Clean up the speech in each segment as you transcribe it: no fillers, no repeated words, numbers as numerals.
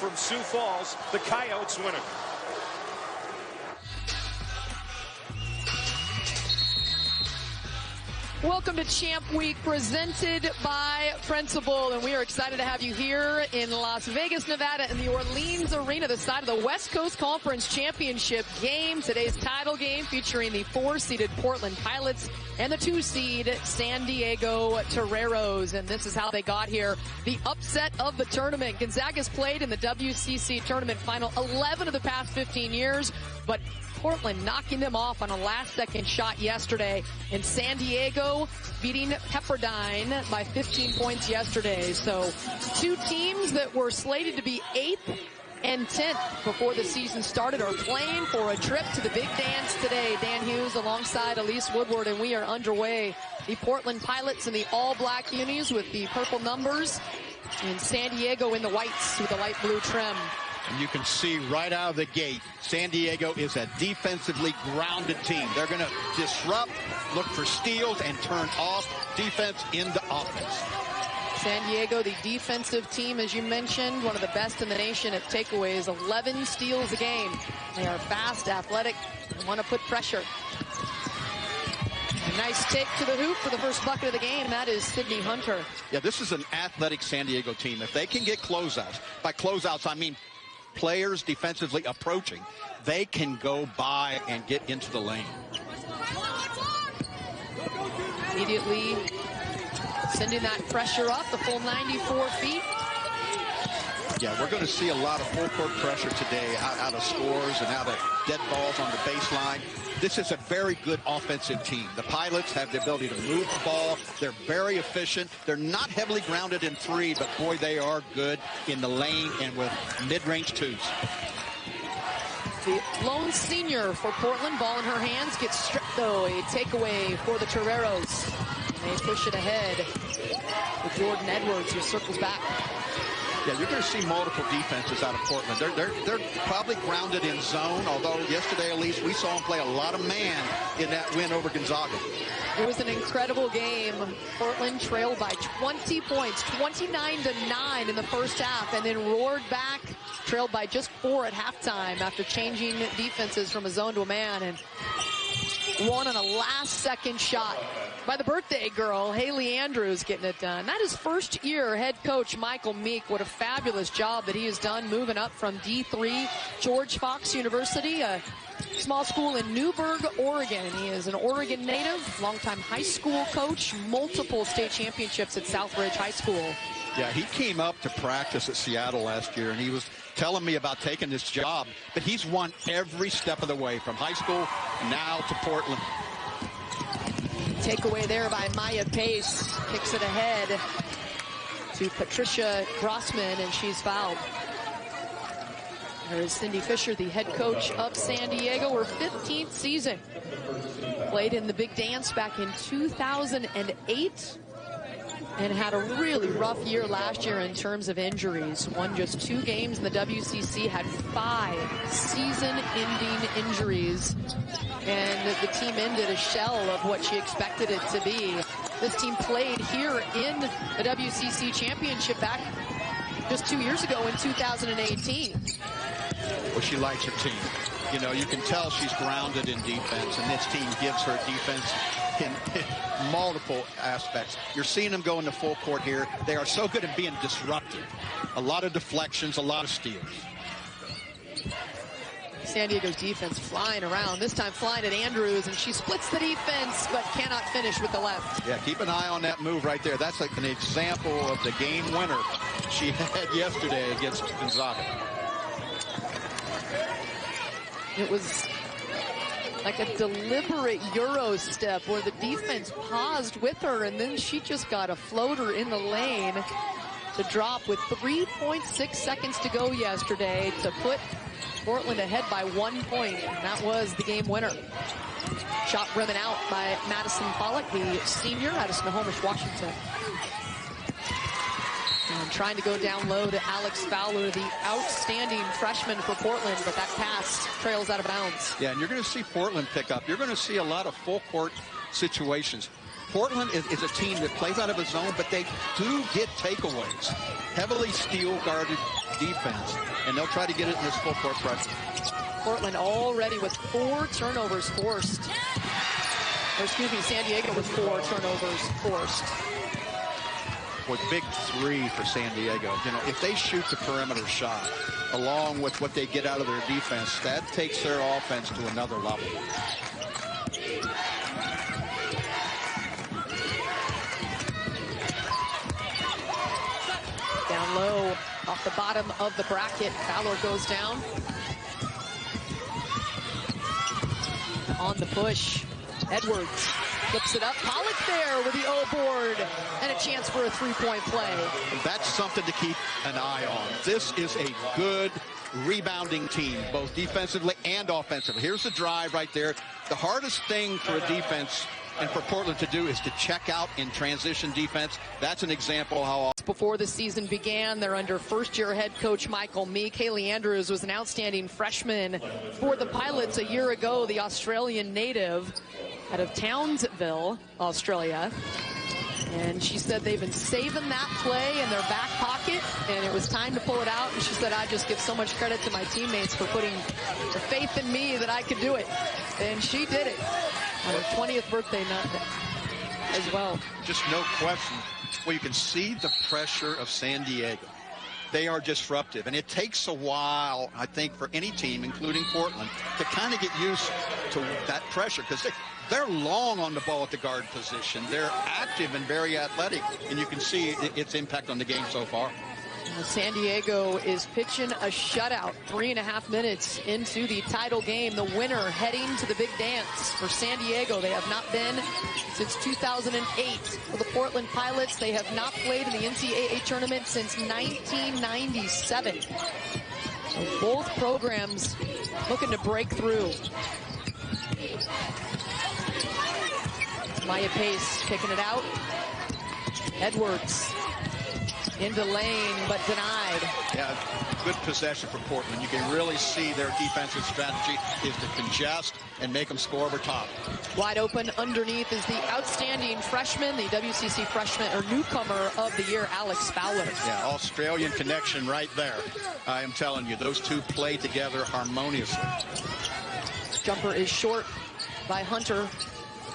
from Sioux Falls, the Coyotes winner. Welcome to Champ Week, presented by Principal, and we are excited to have you here in Las Vegas, Nevada, in the Orleans Arena, the side of the West Coast Conference Championship game. Today's title game featuring the 4-seeded Portland Pilots and the 2-seed San Diego Toreros, and this is how they got here. The upset of the tournament. Gonzaga's played in the WCC tournament final 11 of the past 15 years, but Portland knocking them off on a last-second shot yesterday, and San Diego beating Pepperdine by 15 points yesterday. So two teams that were slated to be 8th and 10th before the season started are playing for a trip to the big dance today. Dan Hughes alongside Elise Woodward, and we are underway. The Portland Pilots in the all-black unis with the purple numbers, and San Diego in the whites with the light blue trim. And you can see right out of the gate, San Diego is a defensively grounded team. They're going to disrupt, look for steals, and turn off defense into offense. San Diego, the defensive team, as you mentioned, one of the best in the nation at takeaways, 11 steals a game. They are fast, athletic, and want to put pressure. A nice take to the hoop for the first bucket of the game. That is Sydney Hunter. Yeah, this is an athletic San Diego team. If they can get closeouts, by closeouts I mean players defensively approaching, they can go by and get into the lane. Immediately sending that pressure up, the full 94 feet. Yeah, we're going to see a lot of full court pressure today out of scores and out of dead balls on the baseline. This is a very good offensive team. The Pilots have the ability to move the ball. They're very efficient. They're not heavily grounded in three, but boy, they are good in the lane and with mid-range twos. The lone senior for Portland, ball in her hands, gets stripped though. A takeaway for the Toreros. They push it ahead with Jordan Edwards, who circles back. Yeah, you're going to see multiple defenses out of Portland. They're probably grounded in zone, although yesterday, at least, we saw them play a lot of man in that win over Gonzaga. It was an incredible game. Portland trailed by 20 points, 29-9 in the first half, and then roared back, trailed by just 4 at halftime after changing defenses from a zone to a man, and won on a last-second shot by the birthday girl, Haley Andrews, getting it done. That is first year head coach Michael Meek. What a fabulous job that he has done moving up from D3 George Fox University, a small school in Newberg, Oregon. He is an Oregon native, longtime high school coach, multiple state championships at Southridge High School. Yeah, he came up to practice at Seattle last year, and he was telling me about taking this job, but he's won every step of the way from high school now to Portland. Takeaway there by Maya Pace, kicks it ahead to Patricia Grossman, and she's fouled. There is Cindy Fisher, the head coach of San Diego, her 15th season. Played in the big dance back in 2008. And had a really rough year last year in terms of injuries. Won just 2 games in the WCC, had 5 season-ending injuries. And the team ended a shell of what she expected it to be. This team played here in the WCC Championship back just 2 years ago in 2018. Well, she likes her team. You know, you can tell she's grounded in defense, and this team gives her defense in multiple aspects. You're seeing them go into full court here. They are so good at being disruptive. A lot of deflections, a lot of steals. San Diego's defense flying around, this time flying at Andrews, and she splits the defense but cannot finish with the left. Yeah, keep an eye on that move right there. That's like an example of the game winner she had yesterday against Gonzaga. It was like a deliberate Euro step where the defense paused with her, and then she just got a floater in the lane to drop with 3.6 seconds to go yesterday to put Portland ahead by 1 point, and that was the game winner. Shot rimming out by Madison Pollock, the senior out of Snohomish, Washington. And trying to go down low to Alex Fowler, the outstanding freshman for Portland, but that pass trails out of bounds. Yeah, and you're going to see Portland pick up. You're going to see a lot of full court situations. Portland is a team that plays out of a zone, but they do get takeaways. Heavily steel-guarded defense. and they'll try to get it in this full court pressure. Portland already with 4 turnovers forced. Or excuse me, San Diego with 4 turnovers forced. With big 3 for San Diego. You know, if they shoot the perimeter shot, along with what they get out of their defense, that takes their offense to another level. Down low, off the bottom of the bracket. Fowler goes down. On the push, Edwards flips it up. Pollock there with the O board and a chance for a 3-point play. That's something to keep an eye on. This is a good rebounding team, both defensively and offensively. Here's the drive right there. The hardest thing for a defense and for Portland to do is to check out in transition defense. That's an example how... Before the season began, they're under first-year head coach Michael Meek. Haley Andrews was an outstanding freshman for the Pilots a year ago, the Australian native out of Townsville, Australia. And she said they've been saving that play in their back pocket, and it was time to pull it out. And she said, I just give so much credit to my teammates for putting the faith in me that I could do it. And she did it on her 20th birthday as well. Just no question. Well, you can see the pressure of San Diego. They are disruptive, and it takes a while, I think, for any team, including Portland, to kind of get used to that pressure, because they're long on the ball at the guard position. They're active and very athletic, and you can see its impact on the game so far. San Diego is pitching a shutout 3.5 minutes into the title game. The winner heading to the big dance for San Diego. They have not been since 2008. For the Portland Pilots, they have not played in the NCAA tournament since 1997. So both programs looking to break through. Maya Pace kicking it out. Edwards into lane, but denied. Yeah, good possession for Portland. You can really see their defensive strategy is to congest and make them score over top. Wide open underneath is the outstanding freshman, the WCC freshman or newcomer of the year, Alex Fowler. Yeah, Australian connection right there. I am telling you, those two play together harmoniously. Jumper is short by Hunter.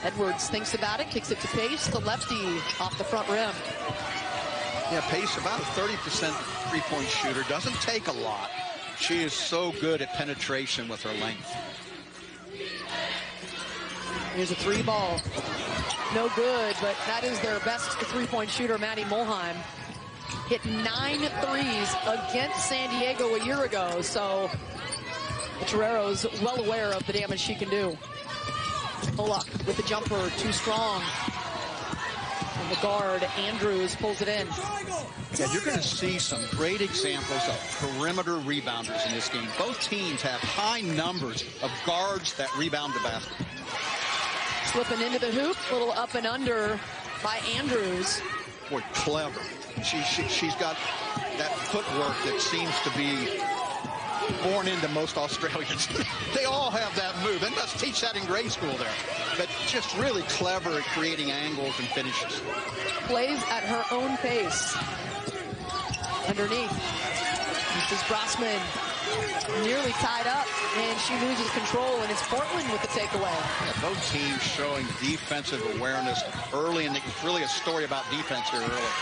Edwards thinks about it, kicks it to Pace, the lefty off the front rim. Yeah, Pace, about a 30% three-point shooter. Doesn't take a lot. She is so good at penetration with her length. Here's a 3 ball. No good, but that is their best three-point shooter, Maddie Mulheim. Hit 9 threes against San Diego a year ago, so Torero's well aware of the damage she can do. Pollock with the jumper, too strong. And the guard, Andrews, pulls it in. Yeah, you're going to see some great examples of perimeter rebounders in this game. Both teams have high numbers of guards that rebound the basket. Slipping into the hoop, little up and under by Andrews. Boy, clever. She's got that footwork that seems to be born into most Australians. They all have that move. They must teach that in grade school there. But just really clever at creating angles and finishes. Plays at her own pace. Underneath. This is Brossman nearly tied up, and she loses control, and it's Portland with the takeaway. Yeah, both teams showing defensive awareness early, and it's really a story about defense here early.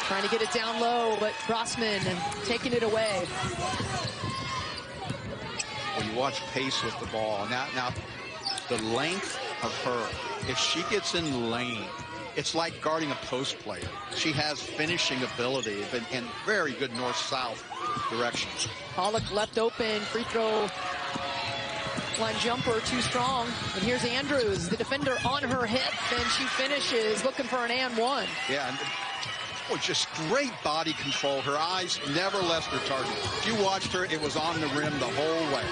Trying to get it down low, but Brossman taking it away. Well, you watch Pace with the ball. Now, the length of her, if she gets in the lane, it's like guarding a post player. She has finishing ability and very good north-south direction. Pollock left open, free throw line jumper, too strong. And here's Andrews, the defender on her hip, and she finishes looking for an and one. Yeah, and boy, just great body control. Her eyes never left her target. If you watched her, it was on the rim the whole way.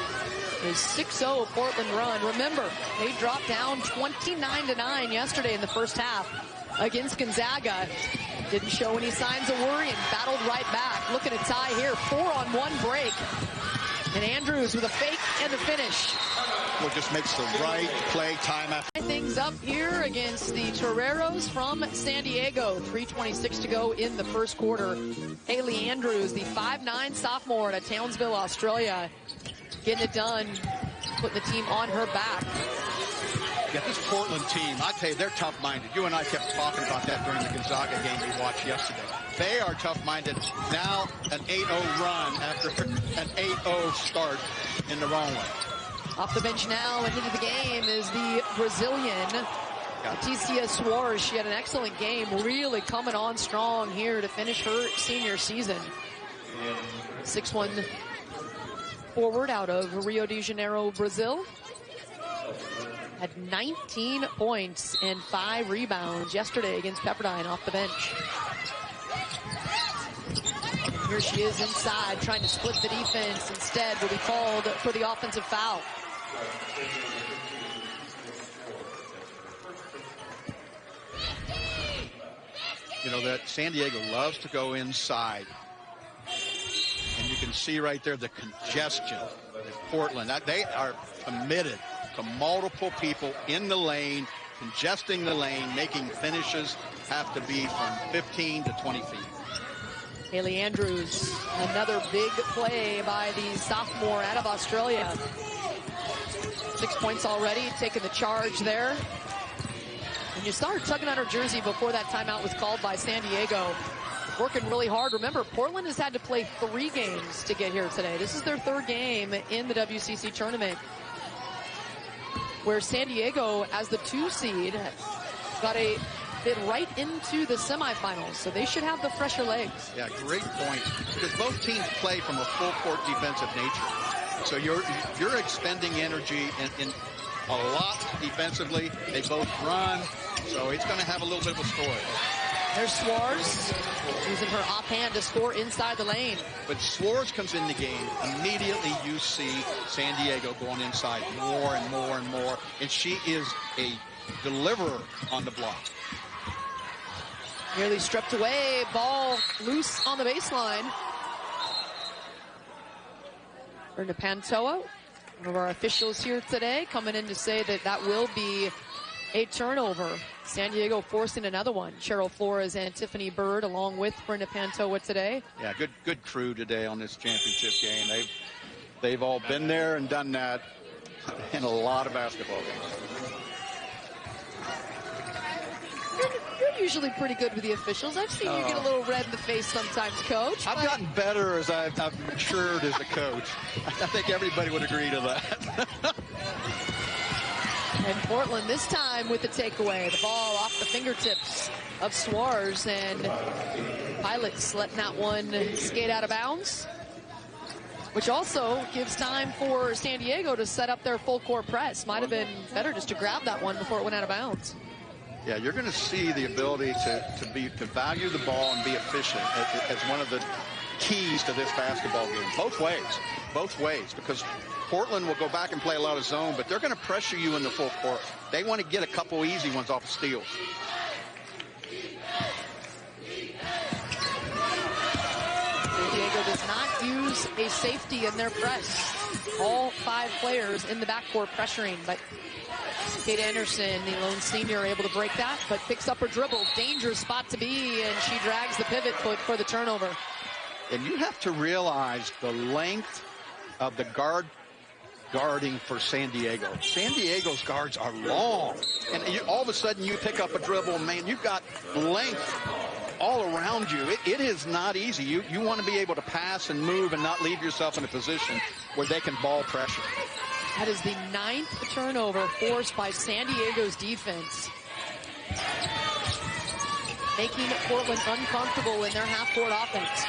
A 6-0 Portland run. Remember, they dropped down 29-9 yesterday in the first half against Gonzaga. Didn't show any signs of worry and battled right back. Looking at tie here, 4-on-1 break. And Andrews with a fake and a finish. Well, just makes the right play time after. Things up here against the Toreros from San Diego. 3:26 to go in the first quarter. Haley Andrews, the 5'9" sophomore out of Townsville, Australia, getting it done, putting the team on her back. Yeah, this Portland team, I tell you, they're tough-minded. You and I kept talking about that during the Gonzaga game we watched yesterday. They are tough-minded. Now an 8-0 run after an 8-0 start in the wrong way. Off the bench now and into the game is the Brazilian, Leticia Soares. She had an excellent game, really coming on strong here to finish her senior season. 6'1" forward out of Rio de Janeiro, Brazil. Had 19 points and 5 rebounds yesterday against Pepperdine off the bench. And here she is inside, trying to split the defense. Instead, will be called for the offensive foul. You know that San Diego loves to go inside. And you can see right there the congestion in Portland. They are committed to multiple people in the lane, congesting the lane, making finishes have to be from 15 to 20 feet. Haley Andrews, another big play by the sophomore out of Australia. 6 points already, taking the charge there. And you saw her tugging on her jersey before that timeout was called by San Diego. Working really hard. Remember, Portland has had to play 3 games to get here today. This is their 3rd game in the WCC tournament, where San Diego, as the 2 seed, got a bid right into the semifinals, so they should have the fresher legs. Yeah, great point, because both teams play from a full court defensive nature. So you're expending energy in a lot defensively. They both run, so it's going to have a little bit of a story. There's Soares using her offhand to score inside the lane. But Soares comes in the game, immediately you see San Diego going inside more and more and more, and she is a deliverer on the block. Nearly stripped away, ball loose on the baseline. Brenda Pantoa, one of our officials here today, coming in to say that that will be a turnover. San Diego forcing another one. Cheryl Flores and Tiffany Bird along with Brenda Pantoa today. Yeah, good crew today on this championship game. They've all been there and done that in a lot of basketball games. You're usually pretty good with the officials. I've seen you get a little red in the face sometimes, Coach. I've gotten better as I've matured as a coach. I think everybody would agree to that. And Portland this time with the takeaway. The ball off the fingertips of Soares, and Pilots letting that one skate out of bounds, which also gives time for San Diego to set up their full court press. Might have been better just to grab that one before it went out of bounds. Yeah, you're going to see the ability to value the ball and be efficient as one of the keys to this basketball game. Both ways, because Portland will go back and play a lot of zone, but they're going to pressure you in the full court. They want to get a couple easy ones off of steals. San Diego does not use a safety in their press. All 5 players in the backcourt pressuring, but Kate Anderson, the lone senior, able to break that, but picks up her dribble. Dangerous spot to be, and she drags the pivot foot for the turnover. And you have to realize the length of the guarding for San Diego. San Diego's guards are long. And all of a sudden you pick up a dribble, man, you've got length all around you. It is not easy. You want to be able to pass and move and not leave yourself in a position where they can ball pressure. That is the 9th turnover forced by San Diego's defense, making Portland uncomfortable in their half-court offense.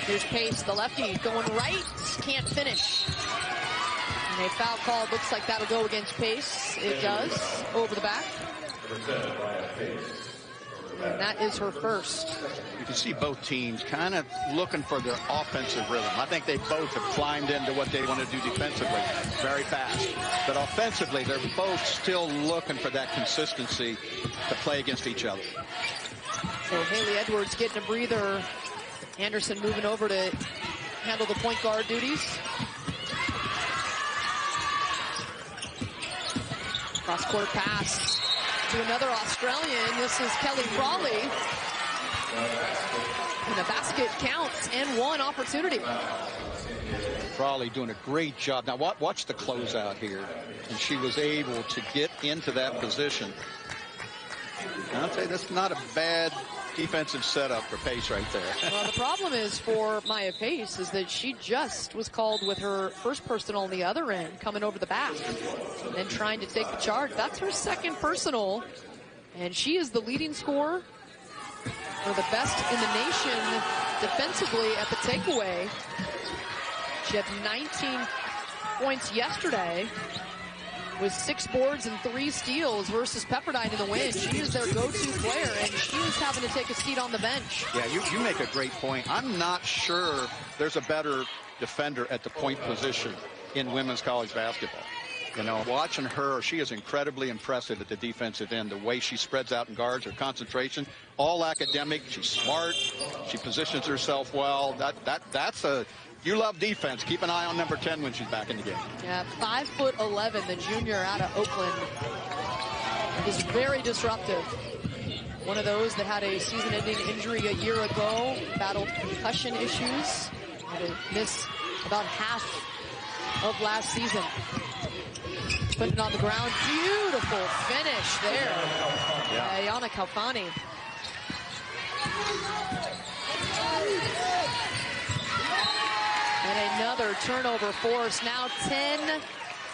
Here's Pace, the lefty, going right, can't finish. And a foul call, looks like that'll go against Pace. It does, over the back. And that is her first. You can see both teams kind of looking for their offensive rhythm. I think they both have climbed into what they want to do defensively very fast. But offensively, they're both still looking for that consistency to play against each other. So Haley Edwards getting a breather. Anderson moving over to handle the point guard duties. Cross-court pass to another Australian. This is Kelly Frawley. And the basket counts and one opportunity. Frawley doing a great job. Now watch the closeout here. And she was able to get into that position. And I'll tell you, that's not a bad defensive setup for Pace right there. Well, the problem is for Maya Pace is that she just was called with her first personal on the other end, coming over the back and then trying to take the charge. That's her second personal, and she is the leading scorer, or the best in the nation defensively at the takeaway. She had 19 points yesterday with 6 boards and 3 steals versus Pepperdine in the win. She is their go-to player, and she is having to take a seat on the bench. Yeah, you make a great point. I'm not sure there's a better defender at the point position in women's college basketball. You know, watching her, she is incredibly impressive at the defensive end. The way she spreads out and guards, her concentration, all academic. She's smart. She positions herself well. That's a... You love defense. Keep an eye on number 10 when she's back in the game. Yeah, 5'11", the junior out of Oakland, is very disruptive. One of those that had a season-ending injury a year ago, battled concussion issues, had to miss about half of last season. Putting it on the ground, beautiful finish there. Yeah. Yana Kalfani. And another turnover force. Now 10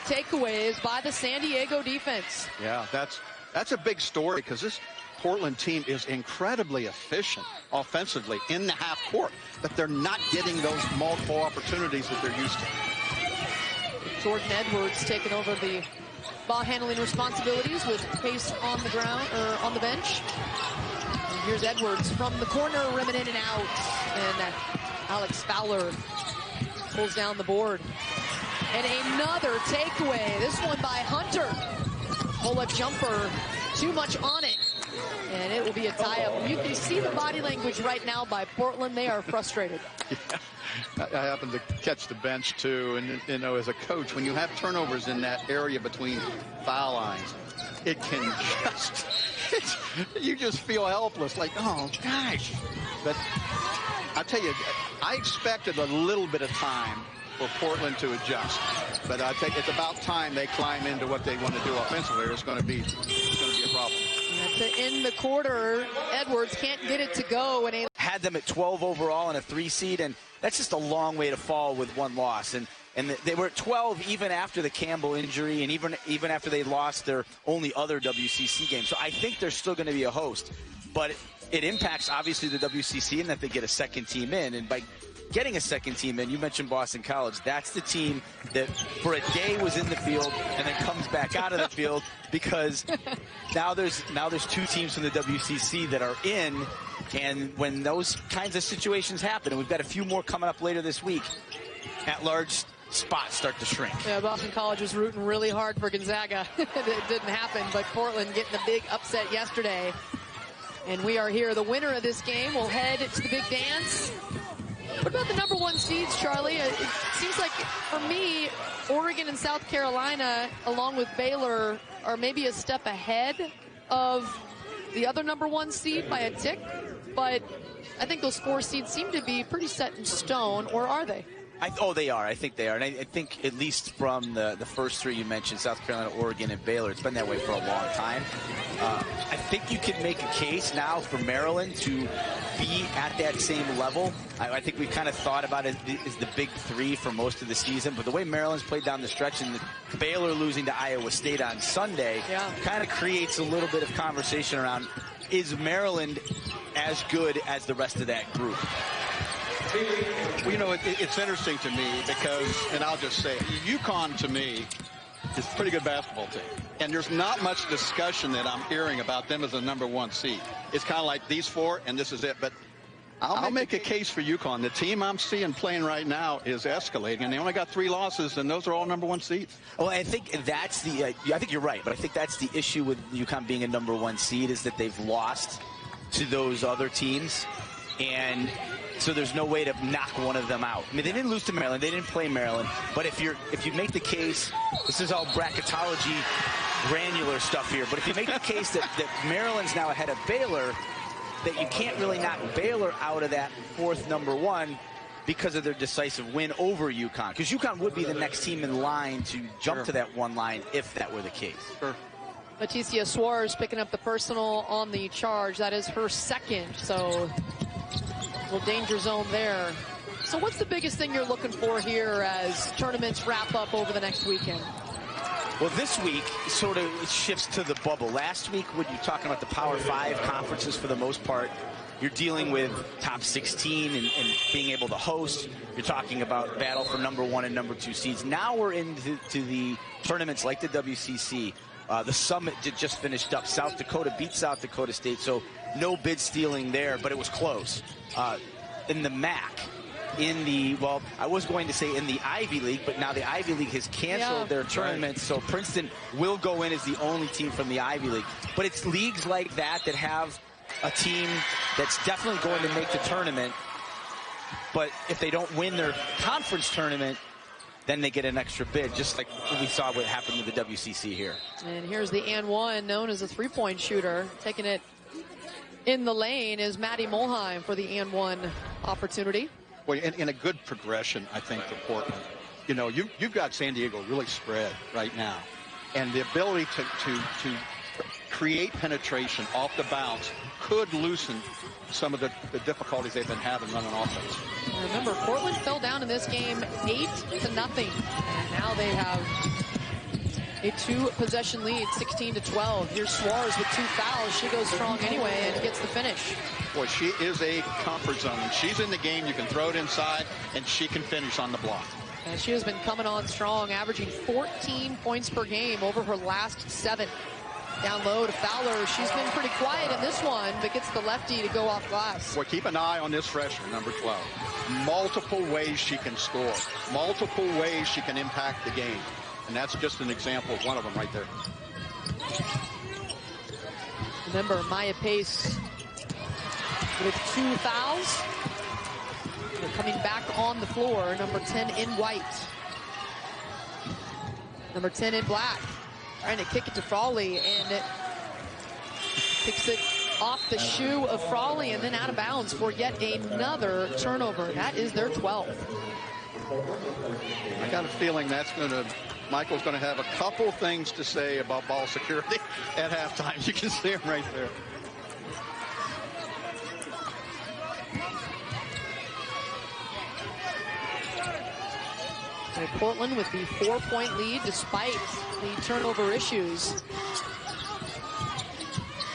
takeaways by the San Diego defense. Yeah, that's a big story because this Portland team is incredibly efficient offensively in the half court, but they're not getting those multiple opportunities that they're used to. Jordan Edwards taking over the ball handling responsibilities with Pace on the ground, or on the bench. And here's Edwards from the corner, rimming in and out. And Alex Fowler pulls down the board. And another takeaway. This one by Hunter. Pull-up jumper. Too much on it. And it will be a tie-up. You can see the body language right now by Portland. They are frustrated. Yeah. I happen to catch the bench, too. And, you know, as a coach, when you have turnovers in that area between foul lines, it can just... you just feel helpless. Like, oh, gosh. But I'll tell you, I expected a little bit of time for Portland to adjust. But I think it's about time they climb into what they want to do offensively. It's going to be a problem. To end the quarter, Edwards can't get it to go. And had them at 12 overall and a 3 seed, and that's just a long way to fall with one loss. And they were at 12 even after the Campbell injury, and even after they lost their only other WCC game. So I think they're still going to be a host. But it impacts, obviously, the WCC in that they get a second team in. And by getting a second team in, you mentioned Boston College, that's the team that for a day was in the field and then comes back out of the field, because now there's 2 teams from the WCC that are in. And when those kinds of situations happen, and we've got a few more coming up later this week, at-large spots start to shrink. Yeah, Boston College was rooting really hard for Gonzaga. It didn't happen, but Portland getting a big upset yesterday. And we are here. The winner of this game will head to the big dance. What about the number 1 seeds, Charlie? It seems like, for me, Oregon and South Carolina, along with Baylor, are maybe a step ahead of the other number 1 seed by a tick. But I think those 4 seeds seem to be pretty set in stone, or are they? They are. I think they are. And I think at least from the first 3 you mentioned, South Carolina, Oregon, and Baylor, it's been that way for a long time. I think you can make a case now for Maryland to be at that same level. I think we've kind of thought about it as the big 3 for most of the season. But the way Maryland's played down the stretch, and Baylor losing to Iowa State on Sunday, kind of creates a little bit of conversation around, is Maryland as good as the rest of that group? Well, you know, it's interesting to me because, and I'll just say, UConn to me is a pretty good basketball team. And there's not much discussion that I'm hearing about them as a number 1 seed. It's kind of like these 4 and this is it. But I'll make a case for UConn. The team I'm seeing playing right now is escalating, and they only got 3 losses, and those are all number 1 seeds. Well, I think that's the I think you're right, but I think that's the issue with UConn being a number 1 seed, is that they've lost to those other teams. And so there's no way to knock one of them out. I mean, they didn't lose to Maryland. They didn't play Maryland. But if you make the case, this is all bracketology granular stuff here, but if you make the case that Maryland's now ahead of Baylor, that you can't really knock Baylor out of that fourth number one because of their decisive win over UConn. Because UConn would be the next team in line to jump to that one line if that were the case. Leticia Soares picking up the personal on the charge. That is her second, so a little danger zone there. So what's the biggest thing you're looking for here as tournaments wrap up over the next weekend? Well, this week sort of shifts to the bubble. Last week, when you're talking about the Power 5 conferences for the most part, you're dealing with top 16 and being able to host. You're talking about battle for number 1 and number 2 seeds. Now we're into the tournaments like the WCC. The Summit just finished up. South Dakota beat South Dakota State, so no bid stealing there, but it was close. In the MAC, well, I was going to say in the Ivy League, but now the Ivy League has canceled their tournament, so Princeton will go in as the only team from the Ivy League. But it's leagues like that have a team that's definitely going to make the tournament, but if they don't win their conference tournament, then they get an extra bid, just like we saw what happened with the WCC here. And here's the &1, known as a three-point shooter. Taking it in the lane is Maddie Mulheim for the &1 opportunity. Well, in a good progression, I think, for Portland. You know, you've got San Diego really spread right now. And the ability to create penetration off the bounce could loosen some of the difficulties they've been having running offense. Remember, Portland fell down in this game 8-0. And now they have a 2-possession lead, 16-12. Here's Soares with 2 fouls. She goes strong anyway and gets the finish. Boy, she is a comfort zone. When she's in the game, you can throw it inside, and she can finish on the block. And she has been coming on strong, averaging 14 points per game over her last 7. Down low to Fowler. She's been pretty quiet in this one, but gets the lefty to go off glass. Well, keep an eye on this freshman, number 12. Multiple ways she can score. Multiple ways she can impact the game. And that's just an example of one of them right there. Remember, Maya Pace with 2 fouls. They're coming back on the floor. Number 10 in white. Number 10 in black. Trying to kick it to Frawley, and it kicks it off the shoe of Frawley and then out of bounds for yet another turnover. That is their 12th. I got a feeling Michael's going to have a couple things to say about ball security at halftime. You can see him right there. So Portland with the 4-point lead despite the turnover issues.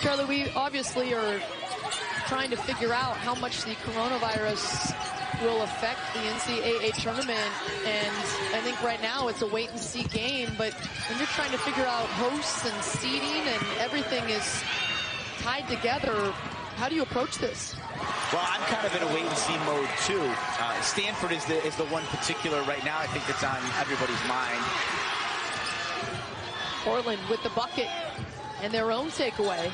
Charlie, we obviously are trying to figure out how much the coronavirus will affect the NCAA tournament, and I think right now it's a wait-and-see game, but when you're trying to figure out hosts and seeding and everything is tied together, how do you approach this? Well, I'm kind of in a wait-and-see mode, too. Stanford is the one particular right now I think that's on everybody's mind. Portland with the bucket and their own takeaway.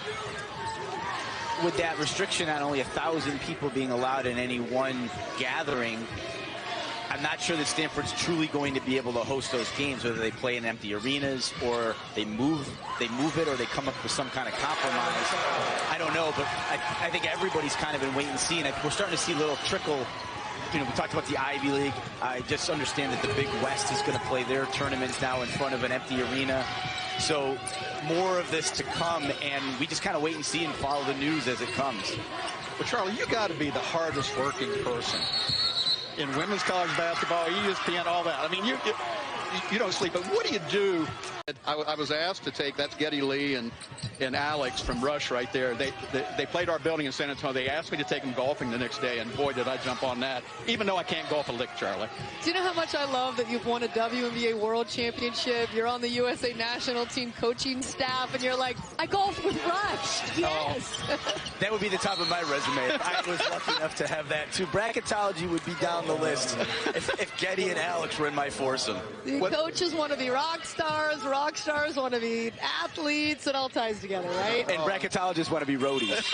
With that restriction on only 1,000 people being allowed in any one gathering, I'm not sure that Stanford's truly going to be able to host those games, whether they play in empty arenas or they move it or they come up with some kind of compromise. I don't know, but I think everybody's kind of in wait and see, and we're starting to see a little trickle. You know, we talked about the Ivy League. I just understand that the Big West is going to play their tournaments now in front of an empty arena. So more of this to come, and we just kind of wait and see and follow the news as it comes. Well, Charlie, you got to be the hardest working person in women's college basketball, ESPN, all that. I mean, you don't sleep. But what do you do? I was asked to take, that's Getty Lee and Alex from Rush right there. They played our building in San Antonio. They asked me to take them golfing the next day, and boy, did I jump on that, even though I can't golf a lick, Charlie. Do you know how much I love that you've won a WNBA World Championship? You're on the USA National Team coaching staff, and you're like, I golfed with Rush. Yes. Oh, that would be the top of my resume. I was lucky enough to have that, too. Bracketology would be down the list if Getty and Alex were in my foursome. You coaches want to be rock stars want to be athletes. It all ties together, right? And bracketologists want to be roadies.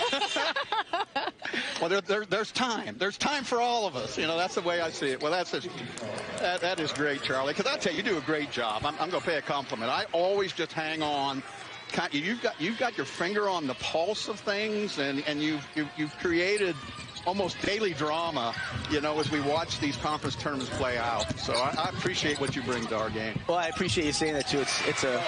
Well, there's time. There's time for all of us. You know, that's the way I see it. Well, that is great, Charlie, because I tell you, you do a great job. I'm going to pay a compliment. I always just hang on. You've got your finger on the pulse of things, and you've created almost daily drama, you know, as we watch these conference tournaments play out. So I appreciate what you bring to our game. Well, I appreciate you saying that, too. It's a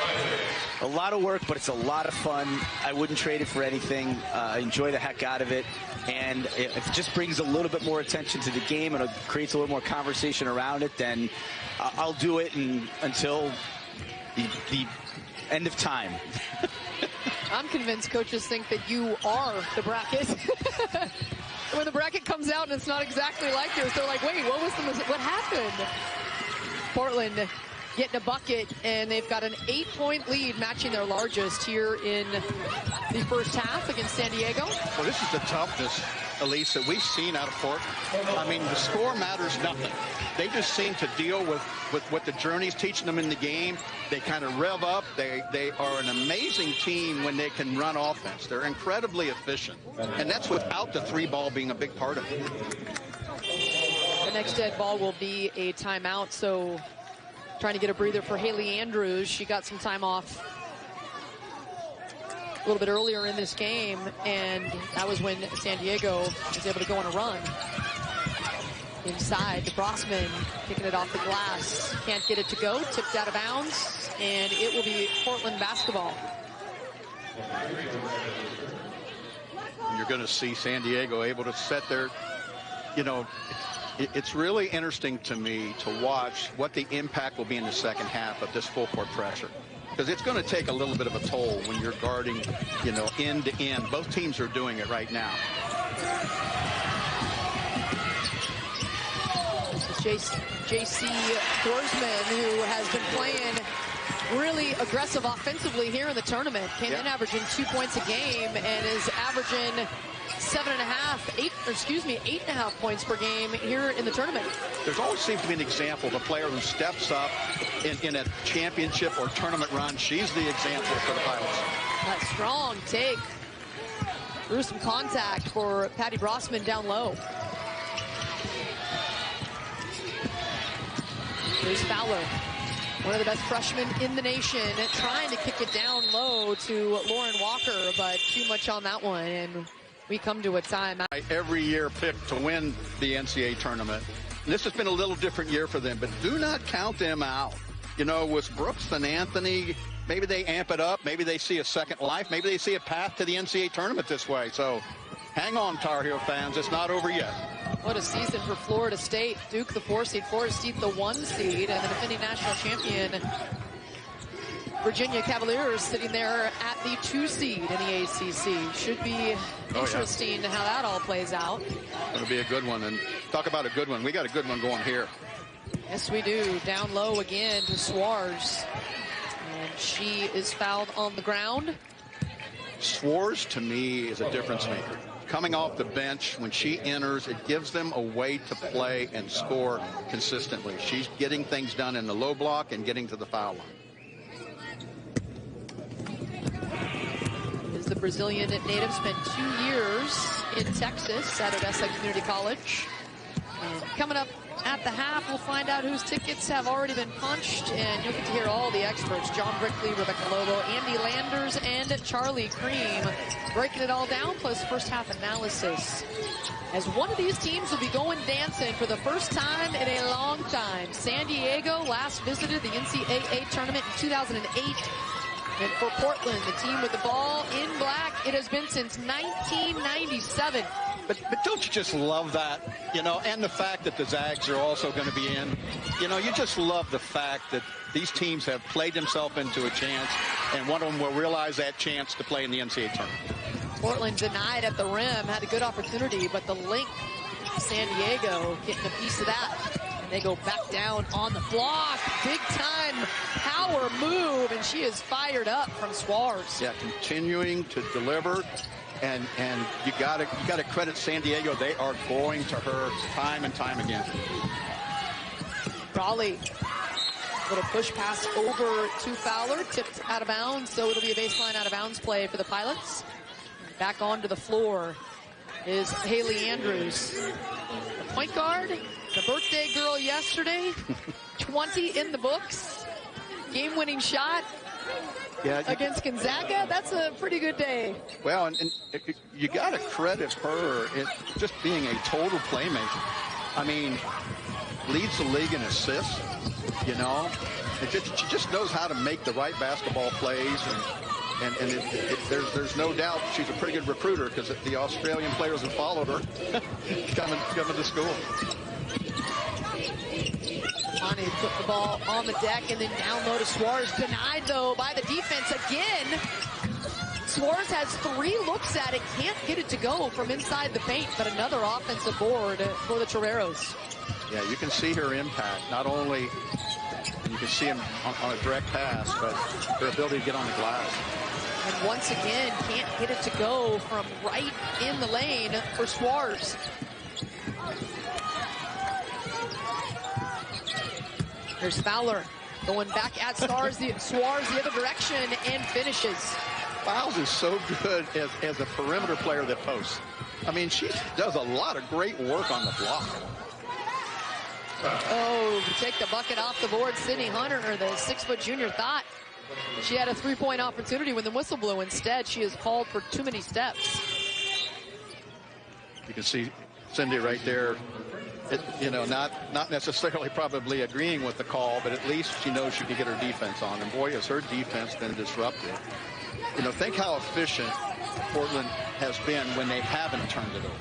lot of work, but it's a lot of fun. I wouldn't trade it for anything. I enjoy the heck out of it. And if it just brings a little bit more attention to the game and it creates a little more conversation around it, then I'll do it until the end of time. I'm convinced coaches think that you are the bracket. When the bracket comes out and it's not exactly like this, they're like, wait, what happened? Portland getting a bucket, and they've got an 8-point lead, matching their largest here in the first half against San Diego. Well, this is the toughness, Elise, that we've seen out of Portland. I mean, the score matters nothing. They just seem to deal with what the journey's teaching them in the game. They kind of rev up. They are an amazing team when they can run offense. They're incredibly efficient. And that's without the three ball being a big part of it. The next dead ball will be a timeout, so trying to get a breather for Haley Andrews. She got some time off a little bit earlier in this game, and that was when San Diego was able to go on a run. Inside, Brosman kicking it off the glass. Can't get it to go. Tipped out of bounds, and it will be Portland basketball. You're going to see San Diego able to set their, you know, it's really interesting to me to watch what the impact will be in the second half of this full court pressure. Because it's going to take a little bit of a toll when you're guarding, you know, end to end. Both teams are doing it right now. J.C. Dorsman, who has been playing really aggressive offensively here in the tournament, came in averaging 2 points a game and is averaging 8.5 points per game here in the tournament. There's always seems to be an example of a player who steps up in a championship or tournament run. She's the example for the Pilots. That strong take through some contact for Patty Brosman down low. Here's Fowler, one of the best freshmen in the nation, trying to kick it down low to Lauren Walker, but too much on that one, and we come to a timeout. Every year picked to win the NCAA tournament. This has been a little different year for them, but do not count them out. You know, with Brooks and Anthony, maybe they amp it up. Maybe they see a second life. Maybe they see a path to the NCAA tournament this way. So hang on, Tar Heel fans. It's not over yet. What a season for Florida State. Duke, the 4 seed, Florida State, the 1 seed, and the defending national champion Virginia Cavaliers sitting there at the 2 seed in the ACC. Should be interesting how that all plays out. It'll be a good one. And talk about a good one. We got a good one going here. Yes, we do. Down low again to Soares. And she is fouled on the ground. Soares, to me, is a difference maker. Coming off the bench, when she enters, it gives them a way to play and score consistently. She's getting things done in the low block and getting to the foul line. Is the Brazilian native, spent 2 years in Texas at Odessa Community College. And coming up at the half, we'll find out whose tickets have already been punched, and you'll get to hear all the experts: John Brickley, Rebecca Lobo, Andy Landers, and Charlie Cream, breaking it all down, plus first half analysis. As one of these teams will be going dancing for the first time in a long time. San Diego last visited the NCAA tournament in 2008. And for Portland, the team with the ball in black, it has been since 1997. But don't you just love that, you know, and the fact that the Zags are also going to be in. You know, you just love the fact that these teams have played themselves into a chance, and one of them will realize that chance to play in the NCAA tournament. Portland denied at the rim, had a good opportunity, but the link, San Diego getting a piece of that. And they go back down on the block. Big time power move, and she is fired up from Soares. Yeah, continuing to deliver. And you gotta credit San Diego. They are going to her time and time again. Raleigh Little push pass over to Fowler, tipped out of bounds, so it'll be a baseline out of bounds play for the Pilots. Back onto the floor is Haley Andrews. The point guard, the birthday girl yesterday, 20 in the books. Game-winning shot against Gonzaga. That's a pretty good day. Well, and you got to credit her just being a total playmaker. I mean, leads the league in assists, you know. She just knows how to make the right basketball plays, and there's no doubt she's a pretty good recruiter, because the Australian players have followed her coming to school. Monty put the ball on the deck and then down low to Soares. Denied, though, by the defense again. Soares has 3 looks at it, can't get it to go from inside the paint, but another offensive board for the Toreros. Yeah, you can see her impact. Not only you can see him on a direct pass, but her ability to get on the glass. And once again, can't get it to go from right in the lane for Soares. Here's Fowler going back at Soares the other direction and finishes. Fowles is so good as a perimeter player that posts. I mean, she does a lot of great work on the block. Oh, to take the bucket off the board, Sydney Hunter, the 6-foot junior, thought she had a 3-point opportunity when the whistle blew. Instead, she is called for too many steps. You can see Cindy right there. You know, not necessarily probably agreeing with the call, but at least she knows she can get her defense on. And boy, has her defense been disrupted. You know, think how efficient Portland has been when they haven't turned it over.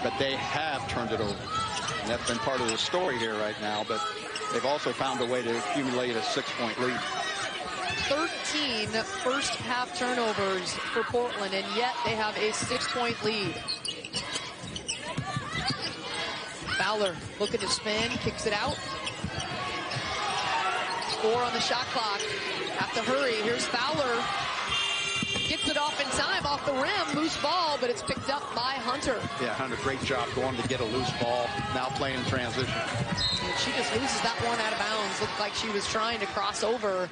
But they have turned it over. And that's been part of the story here right now. But they've also found a way to accumulate a 6-point lead. 13 first half turnovers for Portland, and yet they have a 6-point lead. Fowler looking to spin, kicks it out. 4 on the shot clock. Have to hurry. Here's Fowler. Gets it off in time, off the rim. Loose ball, but it's picked up by Hunter. Yeah, Hunter, great job going to get a loose ball. Now playing transition. And she just loses that one out of bounds. Looked like she was trying to cross over.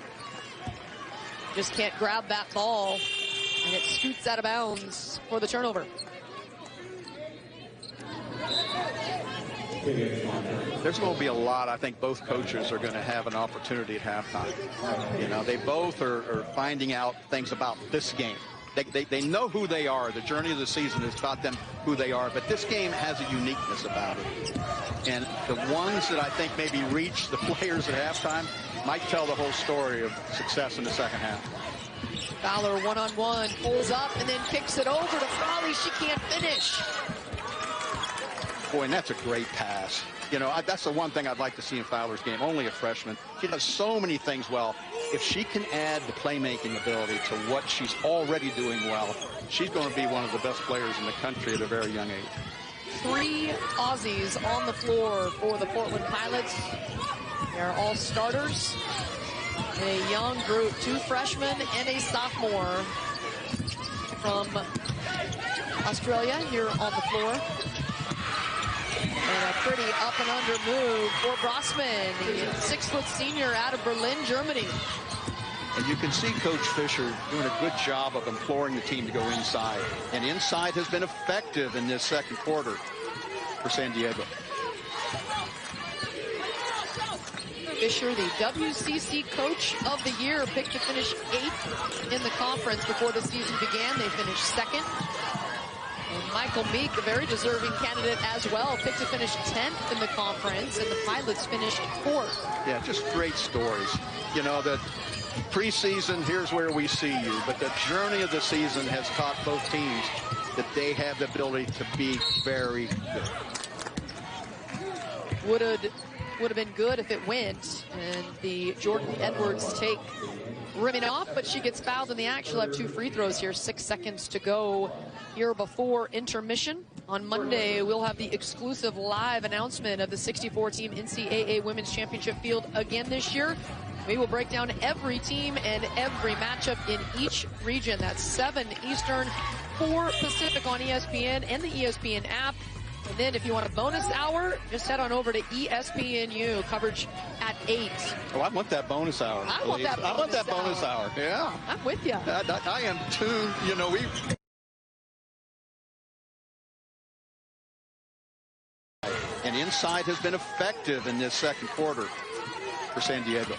Just can't grab that ball. And it scoots out of bounds for the turnover. There's going to be a lot. I think both coaches are going to have an opportunity at halftime. You know, they both are finding out things about this game. They know who they are. The journey of the season has taught them who they are, but this game has a uniqueness about it. And the ones that I think maybe reach the players at halftime might tell the whole story of success in the second half. Fowler one-on-one, pulls up and then kicks it over to Frawley. She can't finish. Boy, and that's a great pass. You know, that's the one thing I'd like to see in Fowler's game. Only a freshman. She does so many things well. If she can add the playmaking ability to what she's already doing well, she's going to be one of the best players in the country at a very young age. 3 Aussies on the floor for the Portland Pilots. They're all starters. A young group, 2 freshmen and a sophomore from Australia here on the floor. And a pretty up and under move for Brossman, the 6-foot senior out of Berlin, Germany. And you can see Coach Fisher doing a good job of imploring the team to go inside. And inside has been effective in this second quarter for San Diego. Fisher, the WCC Coach of the Year, picked to finish 8th in the conference before the season began. They finished 2nd. And Michael Meek, a very deserving candidate as well, picked to finish 10th in the conference, and the Pilots finished 4th. Yeah, just great stories. You know, the preseason, here's where we see you, but the journey of the season has taught both teams that they have the ability to be very good. Would have been good if it went, and the Jordan Edwards take rimming off, but she gets fouled in the act. She'll have 2 free throws here, 6 seconds to go here before intermission. On Monday, we'll have the exclusive live announcement of the 64-team NCAA Women's Championship field again this year. We will break down every team and every matchup in each region. That's 7 Eastern, 4 Pacific on ESPN and the ESPN app. And then if you want a bonus hour, just head on over to ESPNU. Coverage at 8. Oh, I want that bonus hour. I want that bonus hour. Yeah. I'm with you. I am too. You know, and inside has been effective in this second quarter for San Diego.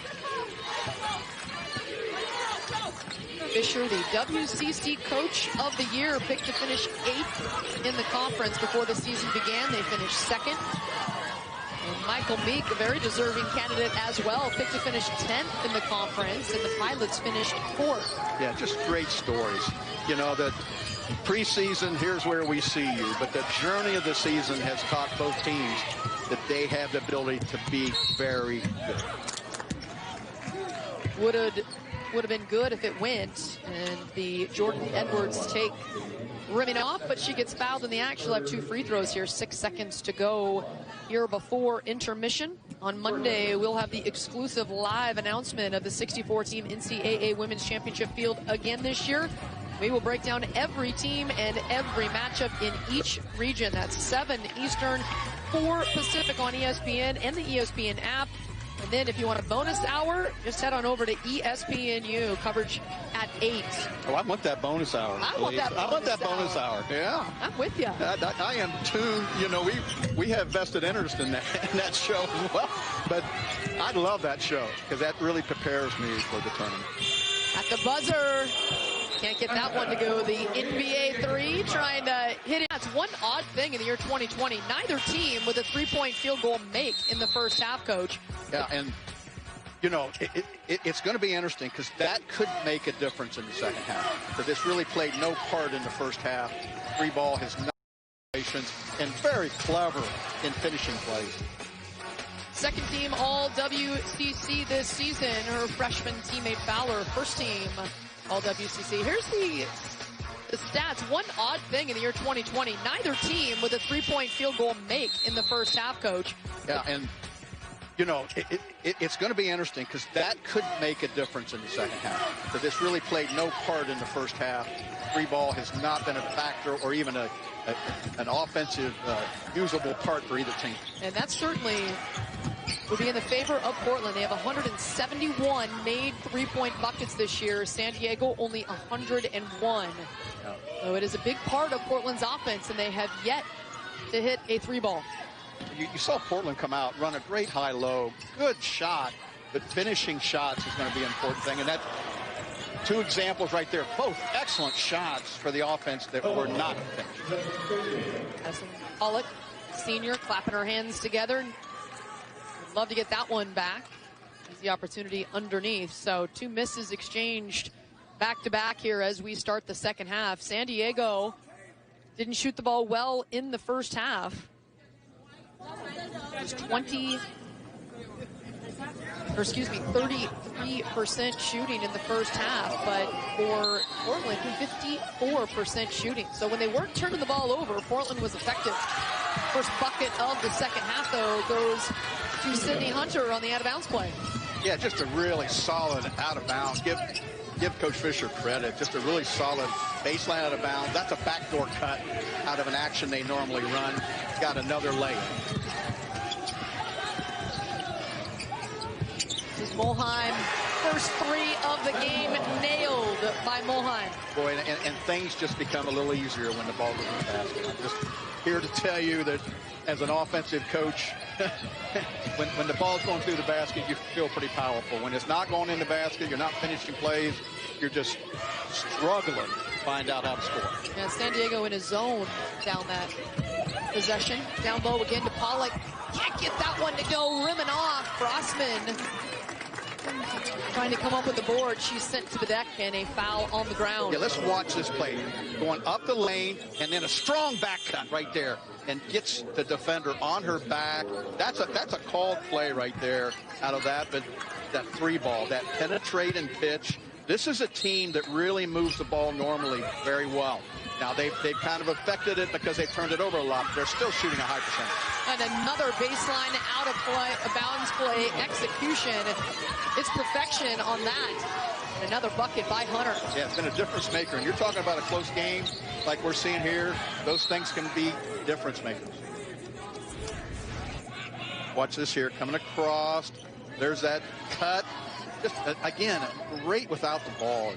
Fisher, the WCC Coach of the Year, picked to finish 8th in the conference before the season began. They finished 2nd. And Michael Meek, a very deserving candidate as well, picked to finish 10th in the conference, and the Pilots finished 4th. Yeah, just great stories. You know, the preseason, here's where we see you, but the journey of the season has taught both teams that they have the ability to be very good. Would have been good if it went, and the Jordan Edwards take rimming off, but she gets fouled in the act. She'll have 2 free throws here, 6 seconds to go here before intermission. On Monday, we'll have the exclusive live announcement of the 64-team NCAA Women's Championship field again this year. We will break down every team and every matchup in each region. That's 7 Eastern, 4 Pacific on ESPN and the ESPN app. And then if you want a bonus hour, just head on over to ESPNU. Coverage at 8. Oh, I want that bonus hour. I want that bonus hour. Yeah. I'm with you. I am too. You know, we have vested interest in that show as well. But I love that show because that really prepares me for the tournament. At the buzzer. Can't get that one to go. The NBA 3 trying to hit it. That's one odd thing in the year 2020. Neither team with a 3-point field goal make in the first half, Coach. Yeah, and, you know, it's going to be interesting because that could make a difference in the second half. Because it's really played no part in the first half. Free ball has no patience and very clever in finishing plays. Second team all WCC this season. Her freshman teammate Fowler, first team all WCC. Here's the stats. One odd thing in the year 2020. Neither team with a 3-point field goal make in the first half, Coach. Yeah, and, you know, it's going to be interesting because that could make a difference in the second half. Because it's really played no part in the first half. Free ball has not been a factor or even an offensive usable part for either team. And that certainly would be in the favor of Portland. They have 171 made 3-point buckets this year. San Diego only 101. So it is a big part of Portland's offense, and they have yet to hit a 3-ball. You saw Portland come out, run a great high-low, good shot, but finishing shots is going to be an important thing. And that's 2 examples right there, both excellent shots for the offense that were not finished. Pollock, senior, clapping her hands together. Would love to get that one back. There's the opportunity underneath. So 2 misses exchanged back-to-back here as we start the second half. San Diego didn't shoot the ball well in the first half. It was 33% shooting in the first half, but for Portland, 54% shooting. So when they weren't turning the ball over, Portland was effective. First bucket of the second half, though, goes to Sydney Hunter on the out-of-bounds play. Yeah, just a really solid out-of-bounds. Give Coach Fisher credit. Just a really solid baseline out-of-bounds. That's a backdoor cut out of an action they normally run. Got another layup. This is Mulheim. First 3 of the game nailed by Mulheim. Boy, and things just become a little easier when the ball goes in the basket. I'm just here to tell you that as an offensive coach, when the ball's going through the basket, you feel pretty powerful. When it's not going in the basket, you're not finishing plays, you're just struggling to find out how to score. Yeah, San Diego in a zone down that possession. Down low again to Pollock. Can't get that one to go. Rimming off. Frostman trying to come up with the board. She's sent to the deck and a foul on the ground. Yeah, let's watch this play. Going up the lane and then a strong back cut right there and gets the defender on her back. That's a called play right there out of that. But that 3-ball, that penetrate and pitch. This is a team that really moves the ball normally very well. Now, they've kind of affected it because they've turned it over a lot. They're still shooting a high percentage. And another baseline out of play, a bounds play execution. It's perfection on that. And another bucket by Hunter. Yeah, it's been a difference maker. And you're talking about a close game like we're seeing here. Those things can be difference makers. Watch this here, coming across. There's that cut. Just, again, great without the ball.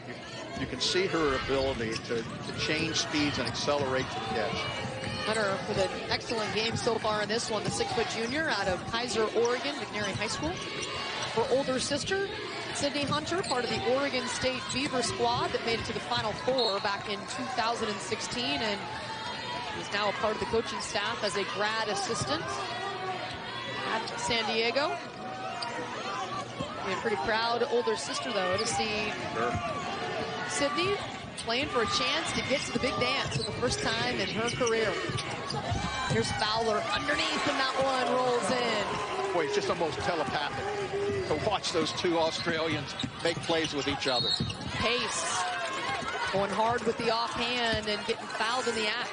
You can see her ability to change speeds and accelerate to the catch. Hunter with an excellent game so far in this one. The 6-foot junior out of Kaiser, Oregon, McNary High School. Her older sister, Sydney Hunter, part of the Oregon State Beaver squad that made it to the Final Four back in 2016, and is now a part of the coaching staff as a grad assistant at San Diego. Being a pretty proud older sister, though, to see Sydney playing for a chance to get to the big dance for the first time in her career. Here's Fowler underneath, and that one rolls in. Boy, it's just almost telepathic to watch those two Australians make plays with each other. Pace going hard with the offhand and getting fouled in the act.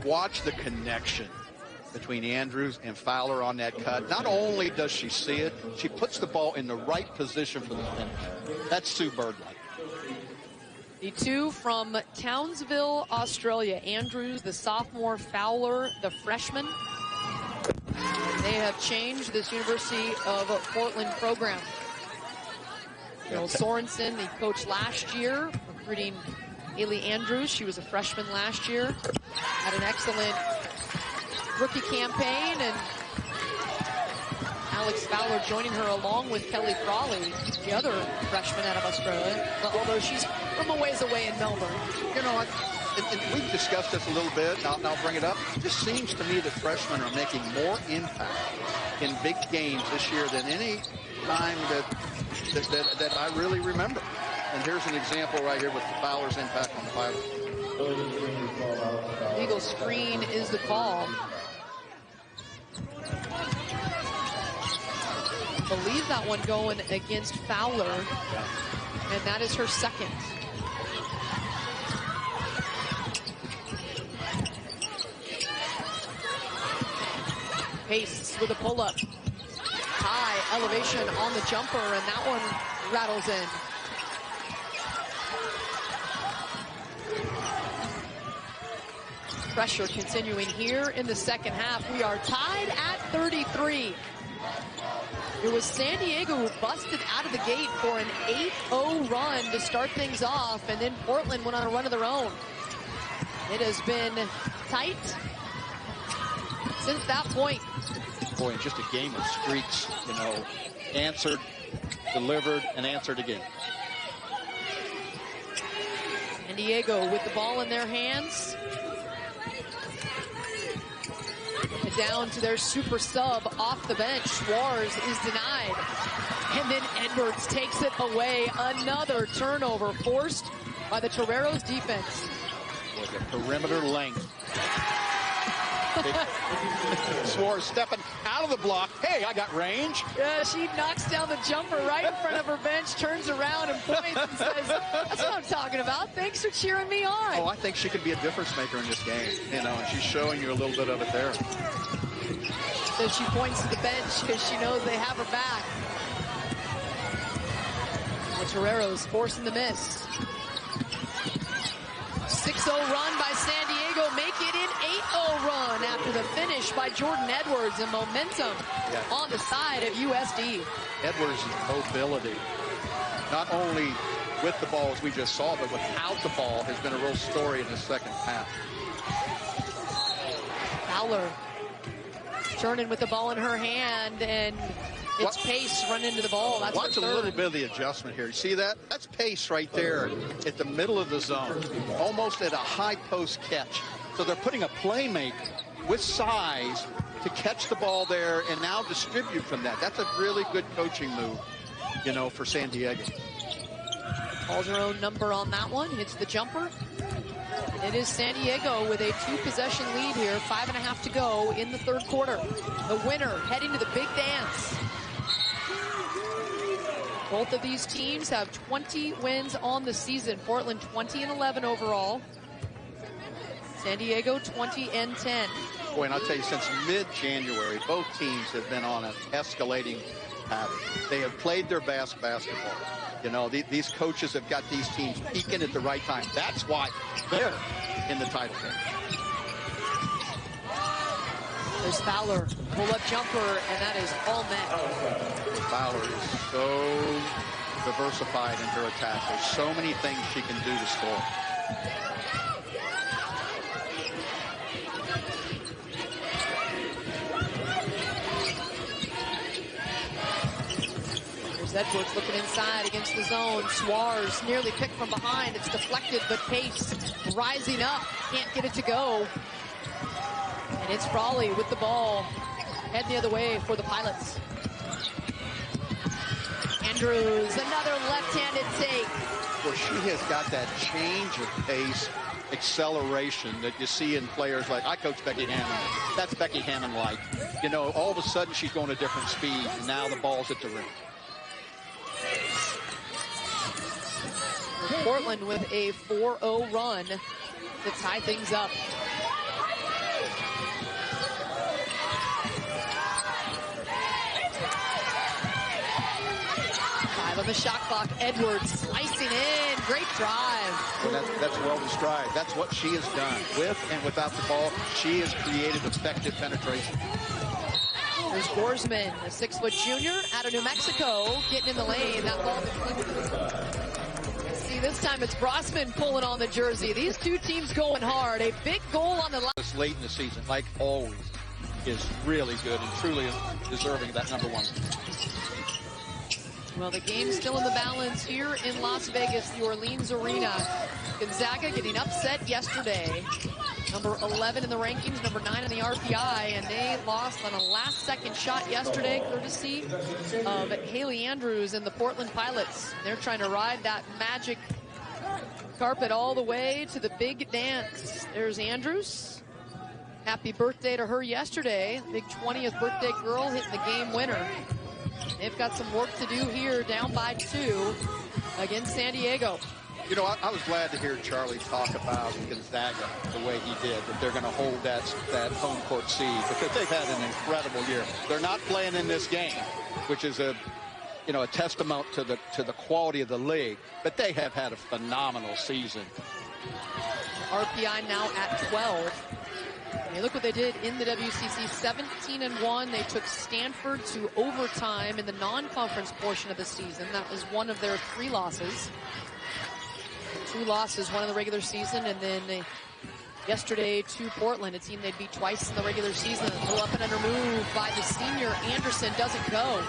Watch the connection between Andrews and Fowler on that cut. Not only does she see it, she puts the ball in the right position for the finish. That's Sue Bird-like. The two from Townsville, Australia. Andrews, the sophomore, Fowler, the freshman. They have changed this University of Portland program. Bill Sorensen, the coach last year, recruiting Haley Andrews. She was a freshman last year. Had an excellent rookie campaign, and Alex Fowler joining her along with Kelly Frawley, the other freshman out of Australia, although she's from a ways away in Melbourne. You know, and we've discussed this a little bit, and I'll bring it up. It just seems to me that freshmen are making more impact in big games this year than any time that I really remember. And here's an example right here with Fowler's impact on the Pilots. Legal screen is the call. I believe that one going against Fowler, and that is her second. Pace with a pull-up. High elevation on the jumper, and that one rattles in. Pressure continuing here in the second half. We are tied at 33. It was San Diego who busted out of the gate for an 8-0 run to start things off, and then Portland went on a run of their own. It has been tight since that point. Boy, and just a game of streaks, you know, answered, delivered, and answered again. San Diego with the ball in their hands. Down to their super sub off the bench. Soares is denied. And then Edwards takes it away. Another turnover forced by the Toreros defense. With a perimeter length. Soares stepping out of the block. Hey, I got range. Yeah, she knocks down the jumper right in front of her bench, turns around and points and says, that's what I'm talking about. Thanks for cheering me on. Oh, I think she could be a difference maker in this game. You know, and she's showing you a little bit of it there. So she points to the bench because she knows they have her back. The Toreros forcing the miss. 6-0 run by San Diego, make it an 8-0 run after the finish by Jordan Edwards, and momentum on the side of USD. Edwards' mobility, not only with the ball as we just saw, but without the ball, has been a real story in the second half. Fowler turning with the ball in her hand, and it's Pace running into the ball. That's watch a little bit of the adjustment here. You see that? That's Pace right there at the middle of the zone, almost at a high post catch. So they're putting a playmaker with size to catch the ball there and now distribute from that. That's a really good coaching move, you know, for San Diego. Calls her own number on that one, hits the jumper. It is San Diego with a 2-possession lead here, 5.5 to go in the third quarter. The winner heading to the big dance. Both of these teams have 20 wins on the season. Portland 20-11 overall. San Diego 20-10. Boy, and I'll tell you, since mid-January, both teams have been on an escalating pattern. They have played their best basketball. You know, these coaches have got these teams peaking at the right time. That's why they're in the title game. There's Fowler, pull-up jumper, and that is all net. Fowler is so diversified in her attack. There's so many things she can do to score. There's Edwards looking inside against the zone. Soares nearly picked from behind. It's deflected, but Pace rising up. Can't get it to go. And it's Frawley with the ball. Heading the other way for the Pilots. Andrews, another left-handed take. Well, she has got that change of pace, acceleration that you see in players like, I coach Becky Hammond. That's Becky Hammond-like. You know, all of a sudden she's going a different speed, and now the ball's at the rim. Portland with a 4-0 run to tie things up. On the shot clock, Edwards slicing in. Great drive. Well, that's well described. That's what she has done. With and without the ball, she has created effective penetration. There's Borsman, a 6-foot junior out of New Mexico, getting in the lane. That ball deflected. See, this time it's Brossman pulling on the jersey. These two teams going hard. A big goal on the line. This late in the season, like always, is really good and truly deserving of that #1. Well, the game's still in the balance here in Las Vegas, the Orleans Arena. Gonzaga getting upset yesterday. Number 11 in the rankings, number 9 in the RPI, and they lost on a last-second shot yesterday, courtesy of Haley Andrews and the Portland Pilots. They're trying to ride that magic carpet all the way to the big dance. There's Andrews. Happy birthday to her yesterday. Big 20th birthday girl hitting the game winner. They've got some work to do here, down by 2 against San Diego. You know, I was glad to hear Charlie talk about Gonzaga the way he did, that they're going to hold that home court seed, because they've had an incredible year. They're not playing in this game, which is a testament to the quality of the league, but they have had a phenomenal season. RPI now at 12. And look what they did in the WCC, 17-1. They took Stanford to overtime in the non-conference portion of the season. That was one of their 3 losses. 2 losses, one in the regular season, and then yesterday to Portland, a team they'd beat twice in the regular season. A little up and under move by the senior. Anderson doesn't go.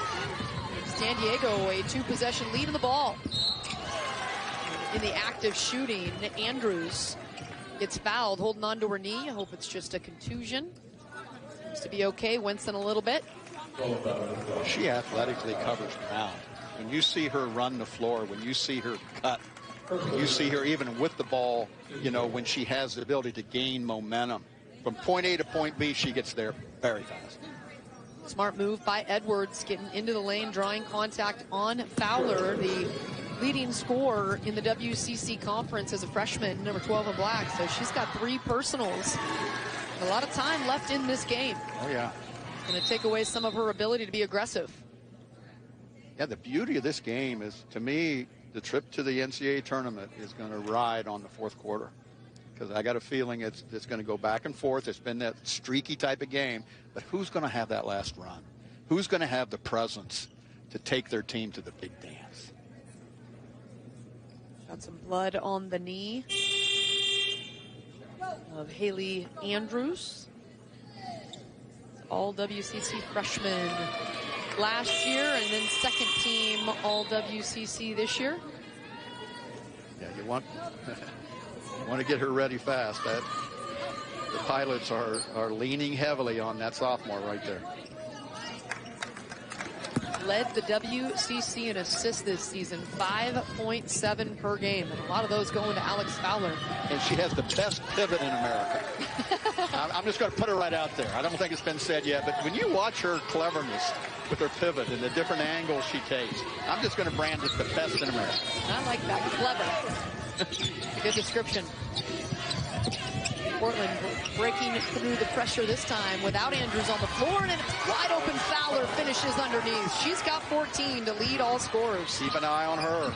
San Diego, a 2-possession lead in the ball. In the act of shooting, Andrews gets fouled, holding on to her knee. I hope it's just a contusion. Seems to be okay, wincing a little bit. She athletically covers ground. When you see her run the floor, when you see her cut, when you see her even with the ball, you know, when she has the ability to gain momentum. From point A to point B, she gets there very fast. Smart move by Edwards, getting into the lane, drawing contact on Fowler, the leading scorer in the WCC conference as a freshman, number 12 in black. So she's got 3 personals. A lot of time left in this game. Oh, yeah. Going to take away some of her ability to be aggressive. Yeah, the beauty of this game is, to me, the trip to the NCAA tournament is going to ride on the 4th quarter. Because I got a feeling it's going to go back and forth. It's been that streaky type of game. But who's going to have that last run? Who's going to have the presence to take their team to the big dance? Got some blood on the knee of Haley Andrews. All WCC freshman last year, and then 2nd team all WCC this year. Yeah, you want to get her ready fast. The Pilots are leaning heavily on that sophomore right there. Led the WCC in assists this season, 5.7 per game, and a lot of those going to Alex Fowler. And she has the best pivot in America. I'm just going to put her right out there. I don't think it's been said yet, but when you watch her cleverness with her pivot and the different angles she takes, I'm just going to brand it the best in America. I like that. Clever. Good description. Portland breaking through the pressure this time without Andrews on the floor, and it's wide open. Fowler finishes underneath. She's got 14 to lead all scorers. Keep an eye on her.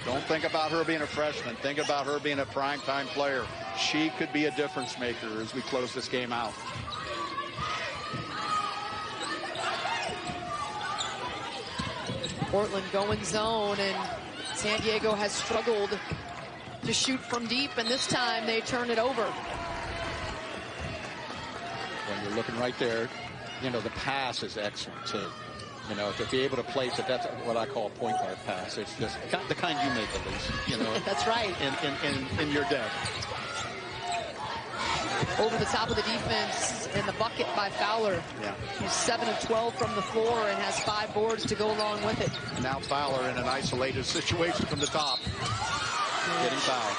Don't think about her being a freshman. Think about her being a primetime player. She could be a difference maker as we close this game out. Portland going zone, and San Diego has struggled to shoot from deep, and this time they turn it over. When you're looking right there, you know, the pass is excellent too. You know, to be able to place it, that's what I call a point guard pass. It's just the kind you make, at least, you know. That's right. In your day. Over the top of the defense, and the bucket by Fowler. Yeah. He's 7 of 12 from the floor and has 5 boards to go along with it. Now Fowler in an isolated situation from the top. Getting fouled.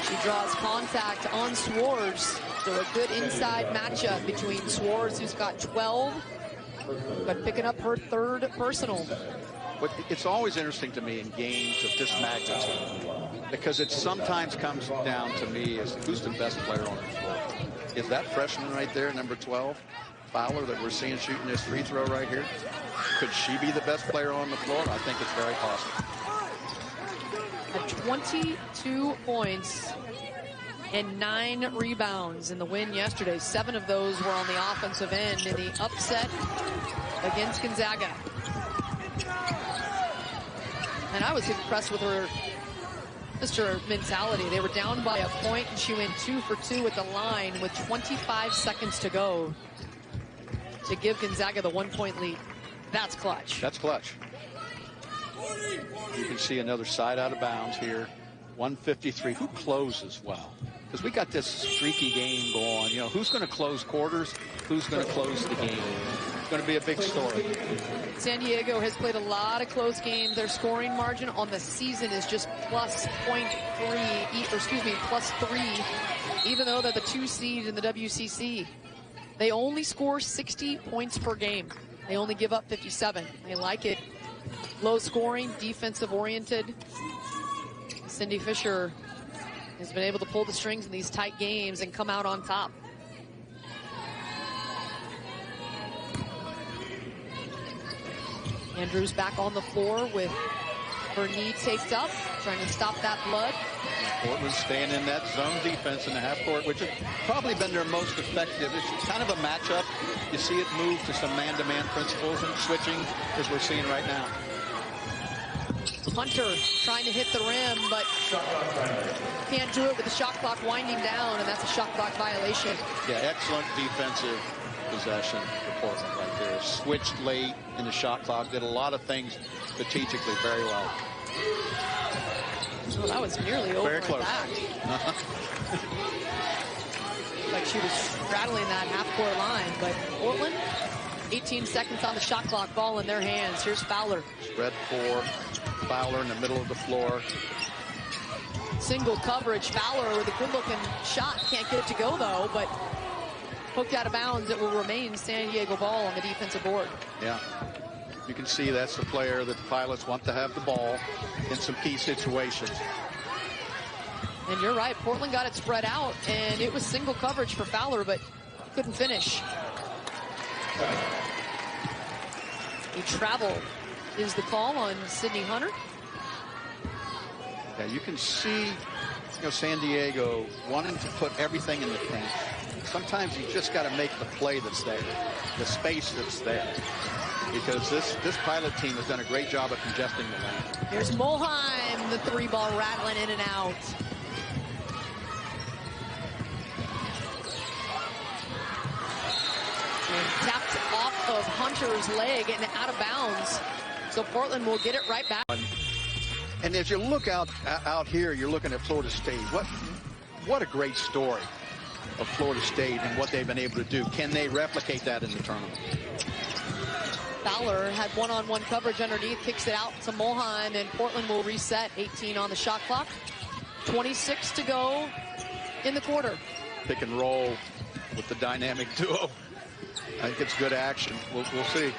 She draws contact on Soares. So a good inside matchup between Soares, who's got 12, but picking up her 3rd personal. But it's always interesting to me in games of this magnitude, because it sometimes comes down to me as who's the best player on the floor. Is that freshman right there, number 12, Fowler, that we're seeing shooting this free throw right here? Could she be the best player on the floor? I think it's very possible. Had 22 points and 9 rebounds in the win yesterday. 7 of those were on the offensive end in the upset against Gonzaga. And I was impressed with her mentality. They were down by a point, and she went 2 for 2 at the line with 25 seconds to go to give Gonzaga the 1-point lead. That's clutch. That's clutch. You can see another side out of bounds here. 153. Who closes well? Because we got this streaky game going. You know, who's going to close quarters? Who's going to close the game? It's going to be a big story. San Diego has played a lot of close games. Their scoring margin on the season is just plus 3, even though they're the 2 seed in the WCC. They only score 60 points per game. They only give up 57. They like it low scoring, defensive oriented. Cindy Fisher has been able to pull the strings in these tight games and come out on top. Andrews back on the floor with her knee taped up, trying to stop that blood. Portland staying in that zone defense in the half court, which has probably been their most effective. It's kind of a matchup. You see it move to some man-to-man principles and switching, as we're seeing right now. Hunter trying to hit the rim, but can't do it with the shot clock winding down, and that's a shot clock violation. Yeah, excellent defensive possession for Portland right there. Switched late in the shot clock, did a lot of things strategically very well. Well, that was nearly over. Very close. Like she was straddling that half-court line, but Portland, 18 seconds on the shot clock, ball in their hands. Here's Fowler. Spread 4, Fowler in the middle of the floor. Single coverage, Fowler with a good-looking shot. Can't get it to go, though, but hooked out of bounds. It will remain San Diego ball on the defensive board. Yeah. You can see that's the player that the Pilots want to have the ball in some key situations. And you're right, Portland got it spread out, and it was single coverage for Fowler, but couldn't finish. A travel is the call on Sydney Hunter. Yeah, you can see, San Diego wanting to put everything in the paint. Sometimes you just got to make the play that's there, the space that's there. Because this Pilot team has done a great job of congesting the lane. Here's Mulheim, the 3-ball rattling in and out. And tapped off of Hunter's leg and out of bounds. So Portland will get it right back. And as you look out here, you're looking at Florida State. What a great story of Florida State and what they've been able to do. Can they replicate that in the tournament? Fowler had one-on-one coverage underneath, kicks it out to Mulheim, and Portland will reset. 18 on the shot clock. 26 to go in the quarter. Pick and roll with the dynamic duo. I think it's good action. We'll see.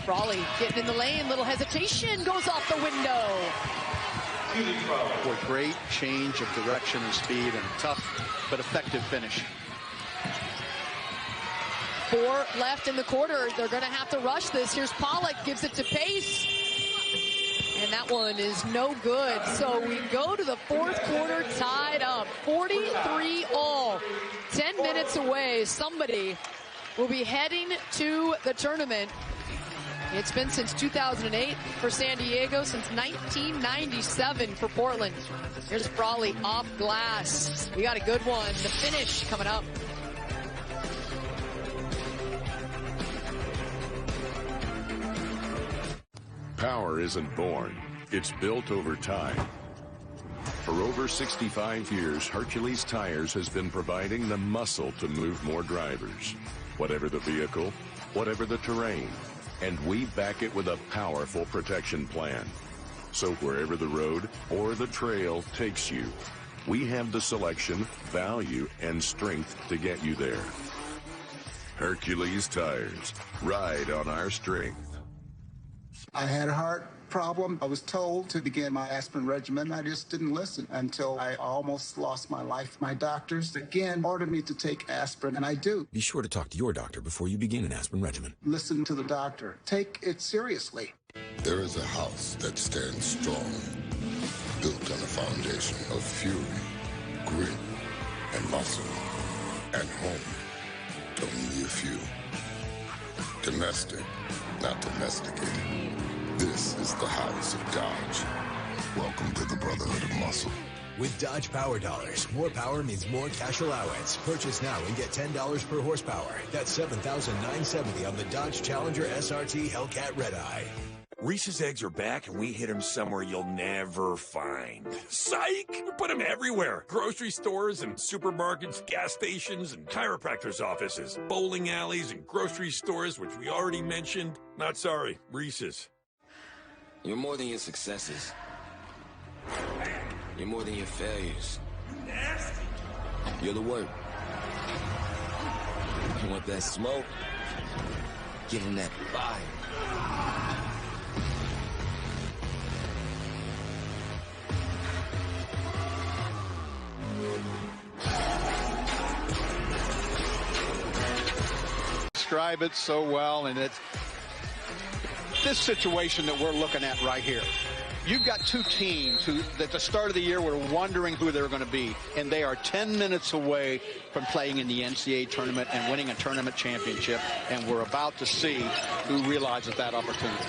Brawley getting in the lane, little hesitation, goes off the window. Boy, great change of direction and speed, and tough but effective finish. 4 left in the quarter. They're going to have to rush this. Here's Pollock, gives it to Pace. And that one is no good. So we go to the 4th quarter tied up. 43 all. 10 minutes away. Somebody will be heading to the tournament. It's been since 2008 for San Diego, since 1997 for Portland. Here's Frawley off glass. We got a good one. The finish coming up. Power isn't born, it's built over time. For over 65 years, Hercules Tires has been providing the muscle to move more drivers. Whatever the vehicle, whatever the terrain, and we back it with a powerful protection plan. So wherever the road or the trail takes you, we have the selection, value, and strength to get you there. Hercules Tires. Ride on our strength. I had a heart problem. I was told to begin my aspirin regimen. I just didn't listen until I almost lost my life. My doctors, again, ordered me to take aspirin, and I do. Be sure to talk to your doctor before you begin an aspirin regimen. Listen to the doctor. Take it seriously. There is a house that stands strong, built on a foundation of fury, grit, and muscle, and home to only a few. Domestic, not domesticated. This is the house of Dodge. Welcome to the Brotherhood of Muscle. With Dodge Power Dollars, more power means more cash allowance. Purchase now and get $10 per horsepower. That's $7,970 on the Dodge Challenger SRT Hellcat Red Eye. Reese's eggs are back, and we hit them somewhere you'll never find. Psych! We put them everywhere. Grocery stores and supermarkets, gas stations and chiropractors' offices, bowling alleys and grocery stores, which we already mentioned. Not sorry, Reese's. You're more than your successes. You're more than your failures. Nasty. You're the work. You want that smoke? Give him that fire. Describe it so well, and it's this situation that we're looking at right here. You've got two teams who, at the start of the year, were wondering who they were going to be, and they are 10 minutes away from playing in the NCAA tournament and winning a tournament championship, and we're about to see who realizes that opportunity.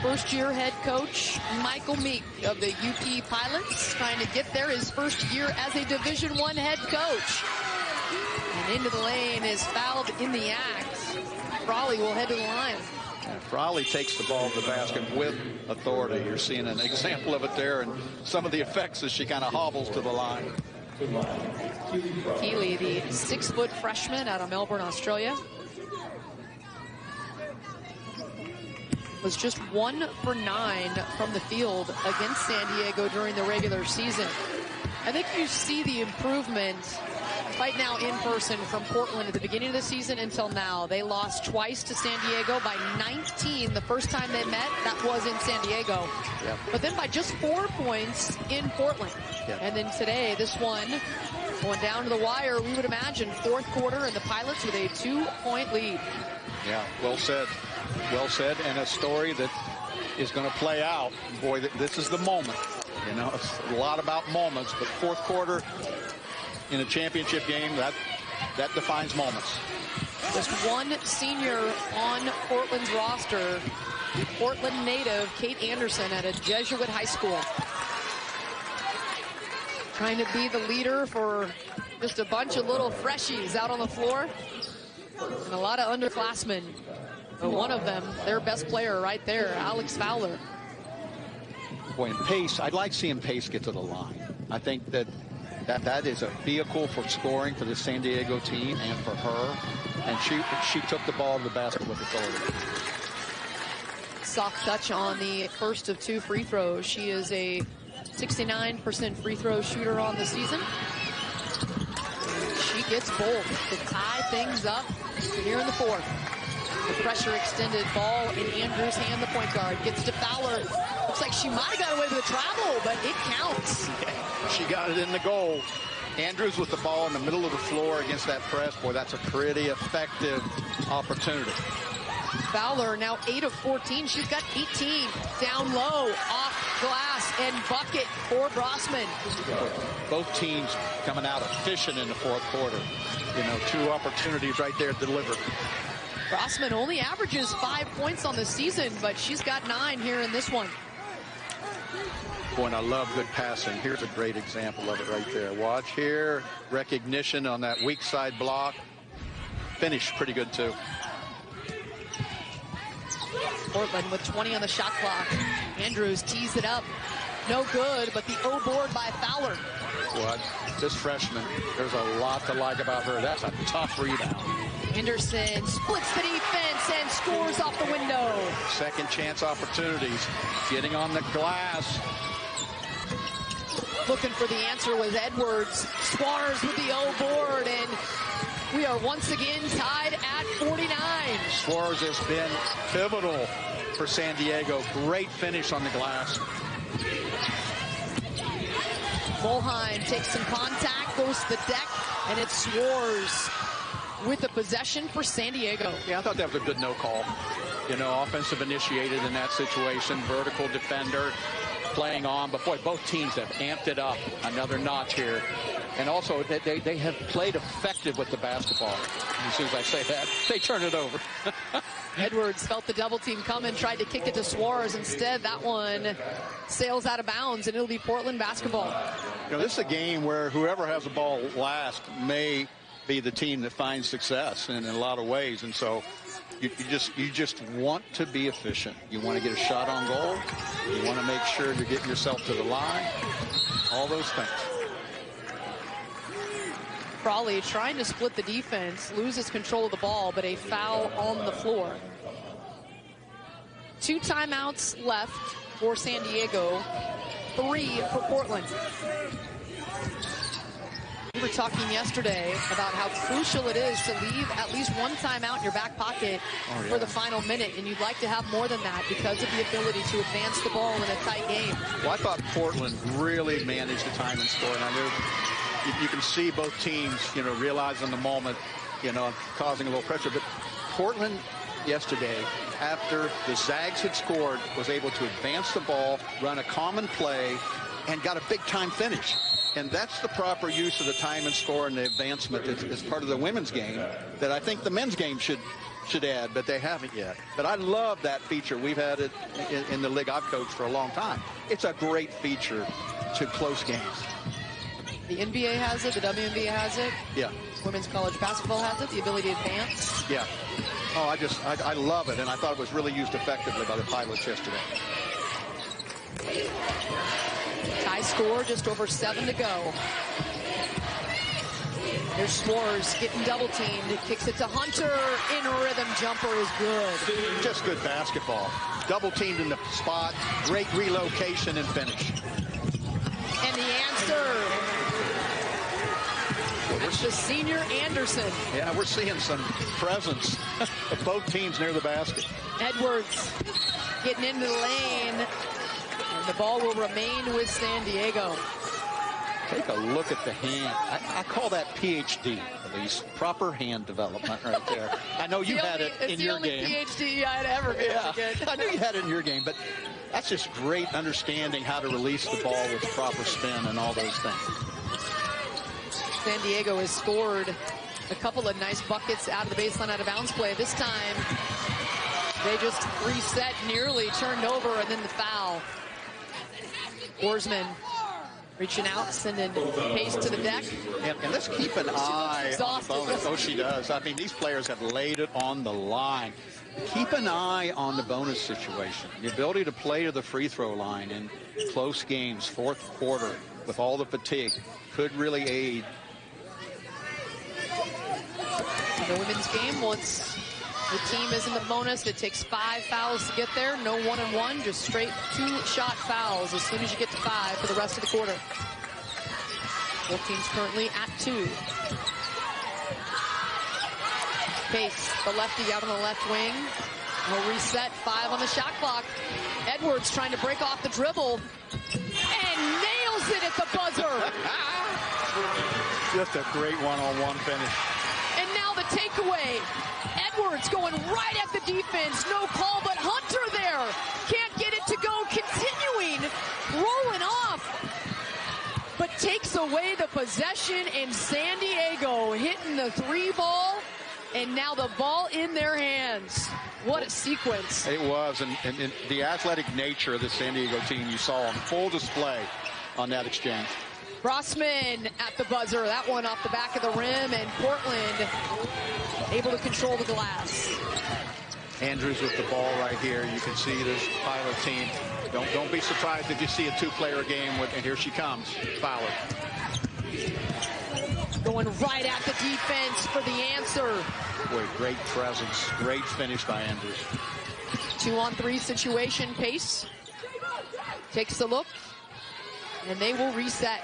First-year head coach Michael Meek of the UP Pilots trying to get there his first year as a Division I head coach. And into the lane is fouled in the act. Frawley will head to the line. And Frawley takes the ball to the basket with authority. You're seeing an example of it there, and some of the effects as she kind of hobbles to the line. Keeley, the 6-foot freshman out of Melbourne, Australia, was just 1 for 9 from the field against San Diego during the regular season. I think you see the improvement right now in person from Portland at the beginning of the season until now. They lost twice to San Diego by 19 the first time they met. That was in San Diego. Yep. But then by just 4 points in Portland. Yep. And then today, this one going down to the wire, we would imagine fourth quarter, and the Pilots with a 2-point lead. Yeah, well said. Well said, and a story that is going to play out. Boy, this is the moment. You know, it's a lot about moments, but fourth quarter in a championship game, that defines moments. Just one senior on Portland's roster, Portland native Kate Anderson at a Jesuit high school. Trying to be the leader for just a bunch of little freshies out on the floor. And a lot of underclassmen. But one of them, their best player right there, Alex Fowler. Boy, and Pace, I'd like seeing Pace get to the line. I think that is a vehicle for scoring for the San Diego team and for her. And she took the ball to the basket with authority. Soft touch on the first of 2 free throws. She is a 69% free throw shooter on the season. She gets both to tie things up here in the fourth. The pressure extended ball in Andrews' hand. The point guard gets to Fowler. Looks like she might have got away with a travel, but it counts. Yeah, she got it in the goal. Andrews with the ball in the middle of the floor against that press. Boy, that's a pretty effective opportunity. Fowler now 8 of 14. She's got 18 down low, off glass, and bucket for Brossman. Both teams coming out efficient in the fourth quarter. You know, 2 opportunities right there delivered. Rossman only averages 5 points on the season, but she's got 9 here in this one. Boy, and I love good passing. Here's a great example of it right there. Watch here. Recognition on that weak side block. Finish pretty good, too. Portland with 20 on the shot clock. Andrews tees it up. No good, but the O board by Fowler. What? This freshman, there's a lot to like about her. That's a tough rebound. Anderson splits the defense and scores off the window. Second chance opportunities. Getting on the glass. Looking for the answer was Edwards. Soares with the O board, and we are once again tied at 49. Soares has been pivotal for San Diego. Great finish on the glass. Mulheim takes some contact, goes to the deck, and it's Soares with the possession for San Diego. Yeah, I thought that was a good no call. You know, offensive initiated in that situation. Vertical defender playing on. But, boy, both teams have amped it up another notch here. And also, they have played effective with the basketball. As soon as I say that, they turn it over. Edwards felt the double team coming, tried to kick it to Soares. Instead, that one sails out of bounds, and it'll be Portland basketball. You know, this is a game where whoever has the ball last may be the team that finds success in a lot of ways. And so you just want to be efficient. You want to get a shot on goal. You want to make sure you're getting yourself to the line. All those things. Crawley trying to split the defense, loses control of the ball, but a foul on the floor. 2 timeouts left for San Diego, 3 for Portland. We were talking yesterday about how crucial it is to leave at least one timeout in your back pocket for the final minute, and you'd like to have more than that because of the ability to advance the ball in a tight game. Well, I thought Portland really managed the time and score, and I knew you can see both teams, you know, realizing the moment, you know, causing a little pressure. But Portland yesterday, after the Zags had scored, was able to advance the ball, run a common play, and got a big-time finish. And that's the proper use of the time and score and the advancement as part of the women's game that I think the men's game should add, but they haven't yet. But I love that feature. We've had it in the league I've coached for a long time. It's a great feature to close games. The NBA has it, the WNBA has it. Yeah. Women's college basketball has it, the ability to advance. Yeah. Oh, I love it, and I thought it was really used effectively by the Pilots yesterday. Tie score, just over 7 to go. Here's Soares getting double teamed. Kicks it to Hunter. In rhythm jumper is good. Just good basketball. Double teamed in the spot. Great relocation and finish. And the answer. That's the senior Anderson. Yeah, we're seeing some presence of both teams near the basket. Edwards getting into the lane. And the ball will remain with San Diego. Take a look at the hand. I call that PhD, at least. Proper hand development right there. I know you had it in your game. It's the only PhD I'd ever been. Yeah, I knew you had it in your game, but that's just great understanding how to release the ball with proper spin and all those things. San Diego has scored a couple of nice buckets out of the baseline, out of bounds play. This time, they just reset, nearly turned over, and then the foul. Oarsman reaching out, sending pace to the deck. And let's keep an eye on the bonus. Oh, she does. I mean, these players have laid it on the line. Keep an eye on the bonus situation. The ability to play to the free throw line in close games, fourth quarter, with all the fatigue, could really aid. In the women's game, once the team is in the bonus, it takes 5 fouls to get there. No 1-and-1, just straight 2-shot fouls as soon as you get to 5 for the rest of the quarter. Both teams currently at 2. Pace, the lefty out on the left wing. We'll reset, 5 on the shot clock. Edwards trying to break off the dribble and nails it at the buzzer. Just a great one-on-one finish. And now the takeaway. Edwards going right at the defense. No call, but Hunter there. Can't get it to go. Continuing, rolling off. But takes away the possession, and San Diego hitting the 3 ball And now the ball in their hands. What a sequence. It was, and the athletic nature of the San Diego team you saw on full display on that exchange. Brossman at the buzzer. That one off the back of the rim, and Portland able to control the glass. Andrews with the ball right here. You can see this Pilot team. Don't be surprised if you see a two-player game with, and here she comes, Fowler. Going right at the defense for the answer. Boy, great presence, great finish by Andrews. 2-on-3 situation. Pace takes a look, and they will reset.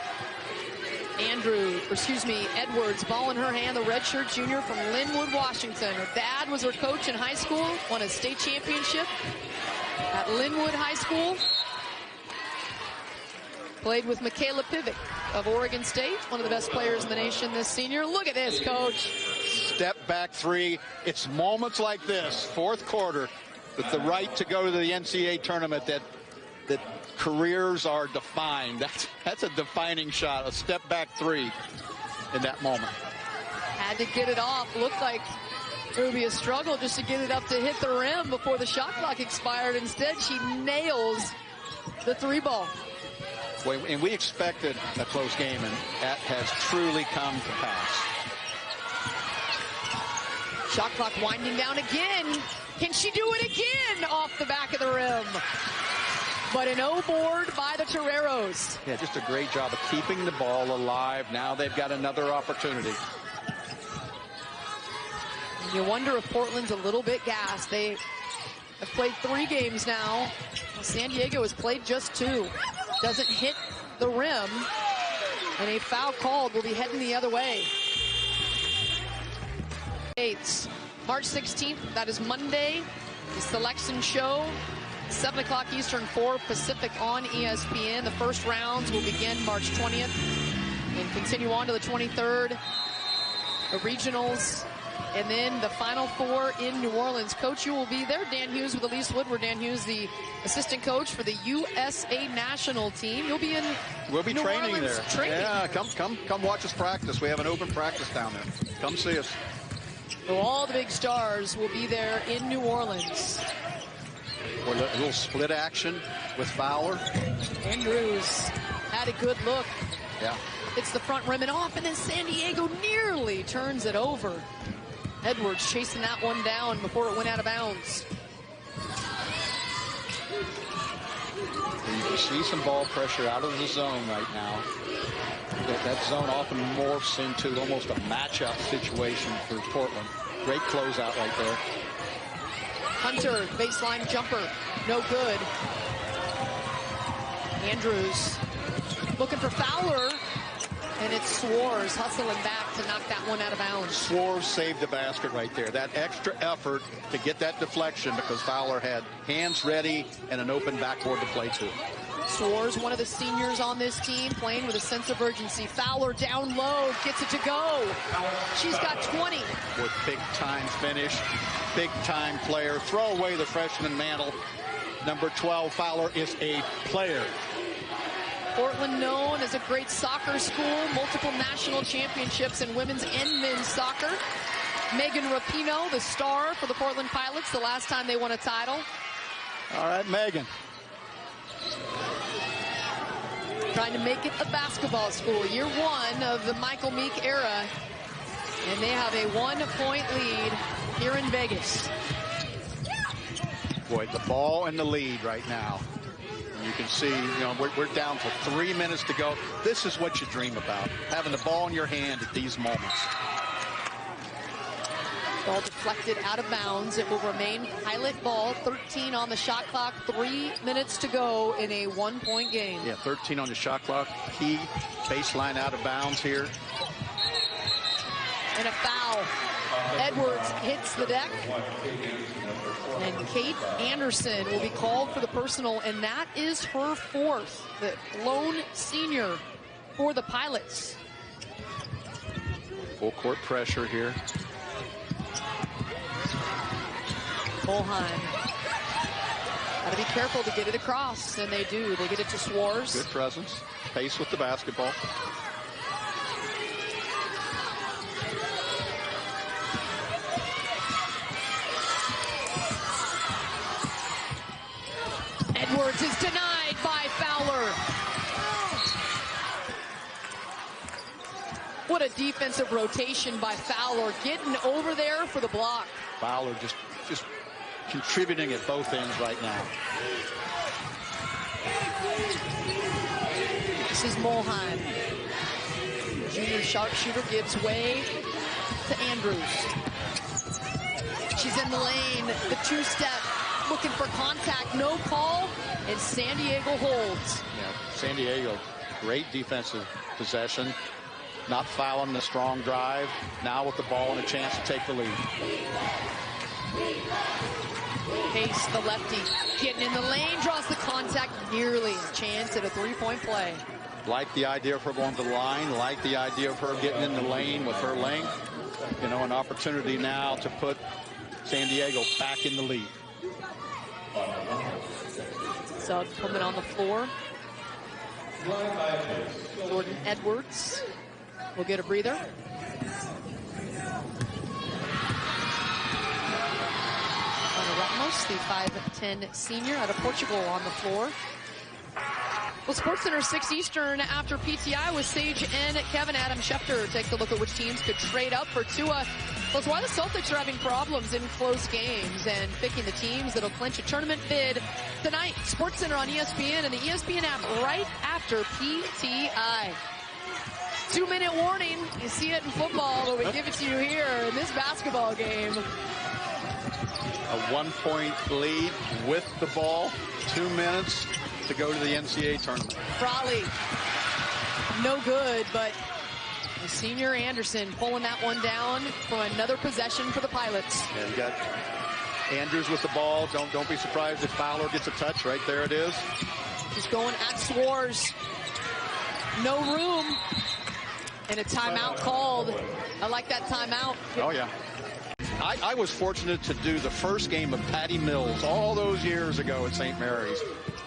Edwards, ball in her hand, the redshirt junior from Linwood, Washington. Her dad was her coach in high school, won a state championship at Linwood High School. Played with Michaela Pivick of Oregon State, one of the best players in the nation this senior. Look at this, coach. Step back three. It's moments like this, fourth quarter, with the right to go to the NCAA tournament that careers are defined. That's a defining shot, a step back three in that moment. Had to get it off. Looked like it would be a struggle just to get it up to hit the rim before the shot clock expired. Instead, she nails the three ball. Boy, and we expected a close game, and that has truly come to pass. Shot clock winding down again. Can she do it again off the back of the rim? But an O board by the Toreros. Yeah, just a great job of keeping the ball alive. Now they've got another opportunity. And you wonder if Portland's a little bit gassed. They have played 3 games now. San Diego has played just 2. Doesn't hit the rim. And a foul called will be heading the other way. March 16th, that is Monday. The selection show. 7 o'clock Eastern, 4 Pacific on ESPN. The first rounds will begin March 20th and continue on to the 23rd. The regionals, and then the Final 4 in New Orleans. Coach, you will be there. Dan Hughes with Elise Woodward. Dan Hughes, the assistant coach for the USA national team. You'll be in We'll be New training Orleans there. Training. Yeah, come watch us practice. We have an open practice down there. Come see us. So all the big stars will be there in New Orleans. A little split action with Fowler. Andrews had a good look. Yeah. It's the front rim and off, and then San Diego nearly turns it over. Edwards chasing that one down before it went out of bounds. You can see some ball pressure out of the zone right now. That zone often morphs into almost a matchup situation for Portland. Great closeout right there. Hunter, baseline jumper, no good. Andrews looking for Fowler, and it's Soares hustling back to knock that one out of bounds. Soares saved the basket right there. That extra effort to get that deflection because Fowler had hands ready and an open backboard to play to. Soares, one of the seniors on this team, playing with a sense of urgency. Fowler down low, gets it to go. She's got 20. With big-time finish, big-time player. Throw away the freshman mantle. Number 12, Fowler, is a player. Portland known as a great soccer school, multiple national championships in women's and men's soccer. Megan Rapinoe, the star for the Portland Pilots, the last time they won a title. All right, Megan. Trying to make it a basketball school. Year 1 of the Michael Meek era. And they have a 1-point lead here in Vegas. Boy, the ball and the lead right now. And you can see, we're down for 3 minutes to go. This is what you dream about, having the ball in your hand at these moments. Ball deflected out of bounds. It will remain Pilot ball. 13 on the shot clock. 3 minutes to go in a 1-point game. Yeah, 13 on the shot clock. Key baseline out of bounds here. And a foul. Edwards hits the deck. And Kate Anderson will be called for the personal, and that is her 4th. The lone senior for the Pilots. Full court pressure here. Bolheim. Got to be careful to get it across, and they do. They get it to Soares. Good presence. Pace with the basketball. Edwards is denied by Fowler. What a defensive rotation by Fowler, getting over there for the block. Fowler just contributing at both ends right now. This is Mulheim. Junior sharpshooter gives way to Andrews. She's in the lane, the two-step, looking for contact, no call, and San Diego holds. Yeah, San Diego, great defensive possession, not fouling the strong drive, now with the ball and a chance to take the lead. Pace, the lefty, getting in the lane, draws the contact, nearly a chance at a three-point play. Like the idea of her going to the line, like the idea of her getting in the lane with her length. You know, an opportunity now to put San Diego back in the lead. So coming on the floor. Jordan Edwards will get a breather. Ramos, the 5'10" senior out of Portugal, on the floor. Well, SportsCenter 6 Eastern after PTI with Sage and Kevin. Adam Schefter takes a look at which teams could trade up for Tua. Plus why the Celtics are having problems in close games and picking the teams that'll clinch a tournament bid tonight. SportsCenter on ESPN and the ESPN app right after PTI. 2-minute warning. You see it in football, but we give it to you here in this basketball game. A 1-point lead with the ball, 2 minutes to go to the NCAA tournament. Frawley, no good, but the senior Anderson pulling that one down for another possession for the Pilots. Yeah, you got Andrews with the ball. Don't be surprised if Fowler gets a touch. Right there it is. He's going at Soares. No room. And a timeout called. I like that timeout. Oh, yeah. I was fortunate to do the first game of Patty Mills all those years ago at St. Mary's.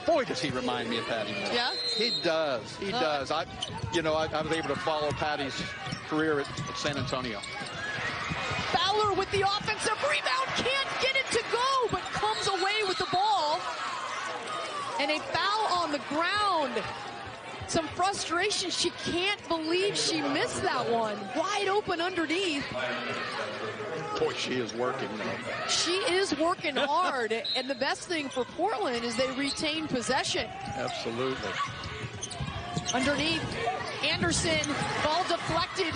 Boy, does he remind me of Patty Mills. Yeah? He does. He does. I was able to follow Patty's career at San Antonio. Fowler with the offensive rebound. Can't get it to go, but comes away with the ball. And a foul on the ground. Some frustration. She can't believe she missed that one. Wide open underneath. Boy, she is working, though. She is working hard. And the best thing for Portland is they retain possession. Absolutely. Underneath, Anderson, ball deflected,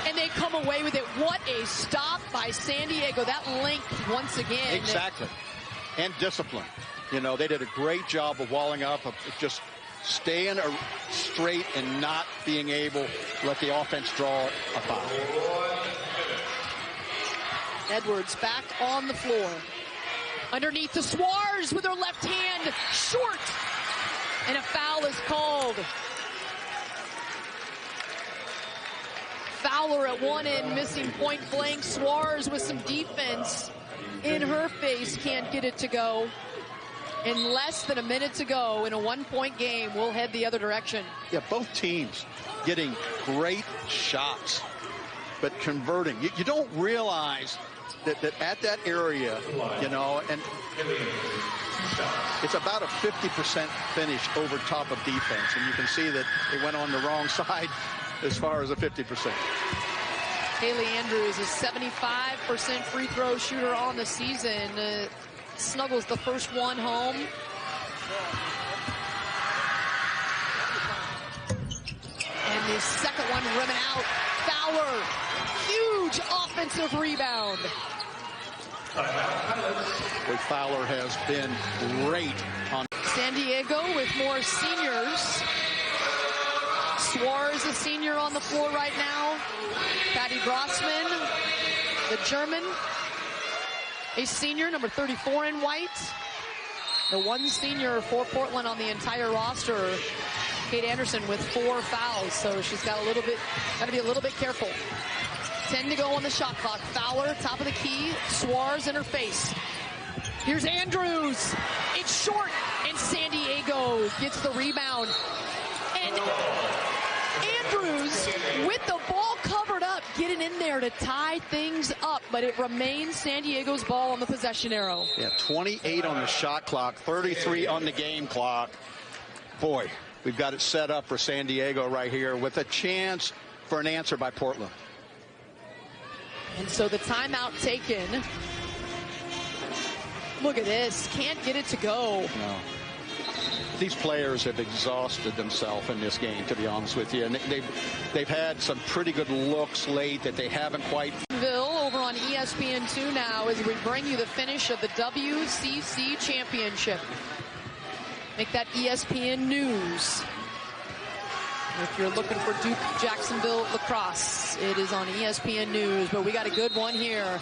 and they come away with it. What a stop by San Diego. That length once again. Exactly. And discipline. You know, they did a great job of walling up, of just staying straight and not being able to let the offense draw a foul. Edwards back on the floor. Underneath to Soares with her left hand, short. And a foul is called. Fowler at one end, missing point blank. Soares with some defense in her face, can't get it to go. In less than a minute to go in a 1-point game, we'll head the other direction. Yeah, both teams getting great shots, but converting. You don't realize that at that area, you know, and it's about a 50% finish over top of defense. And you can see that they went on the wrong side as far as a 50%. Haley Andrews is 75% free throw shooter on the season. Snuggles the first one home. And the second one rimming out. Fowler, huge offensive rebound. Boy, Fowler has been great on San Diego with more seniors. Soares, a senior on the floor right now. Patty Grossman, the German, a senior, number 34 in white. The one senior for Portland on the entire roster, Kate Anderson, with 4 fouls, so she's got to be a little bit careful. 10 to go on the shot clock. Fowler, top of the key. Soares in her face. Here's Andrews. It's short, and San Diego gets the rebound. And Andrews with the ball covered up, getting in there to tie things up, but it remains San Diego's ball on the possession arrow. Yeah, 28 on the shot clock, 33 on the game clock. Boy, we've got it set up for San Diego right here with a chance for an answer by Portland. And so the timeout taken. Look at this. Can't get it to go. No. These players have exhausted themselves in this game, to be honest with you. And they've had some pretty good looks late that they haven't quite. Over on ESPN2 now as we bring you the finish of the WCC Championship. Make that ESPN News. If you're looking for Duke Jacksonville lacrosse, it is on ESPN News. But we got a good one here.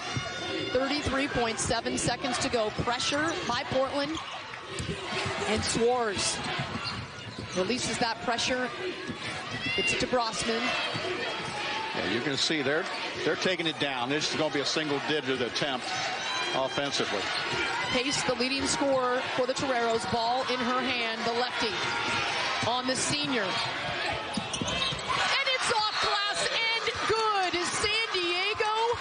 33.7 seconds to go. Pressure by Portland. And Soares releases that pressure. Gets it to Grossman. Yeah, you can see they're taking it down. This is going to be a single-digit attempt offensively. Pace, the leading scorer for the Toreros. Ball in her hand, the lefty on the senior. And it's off glass and good. San Diego.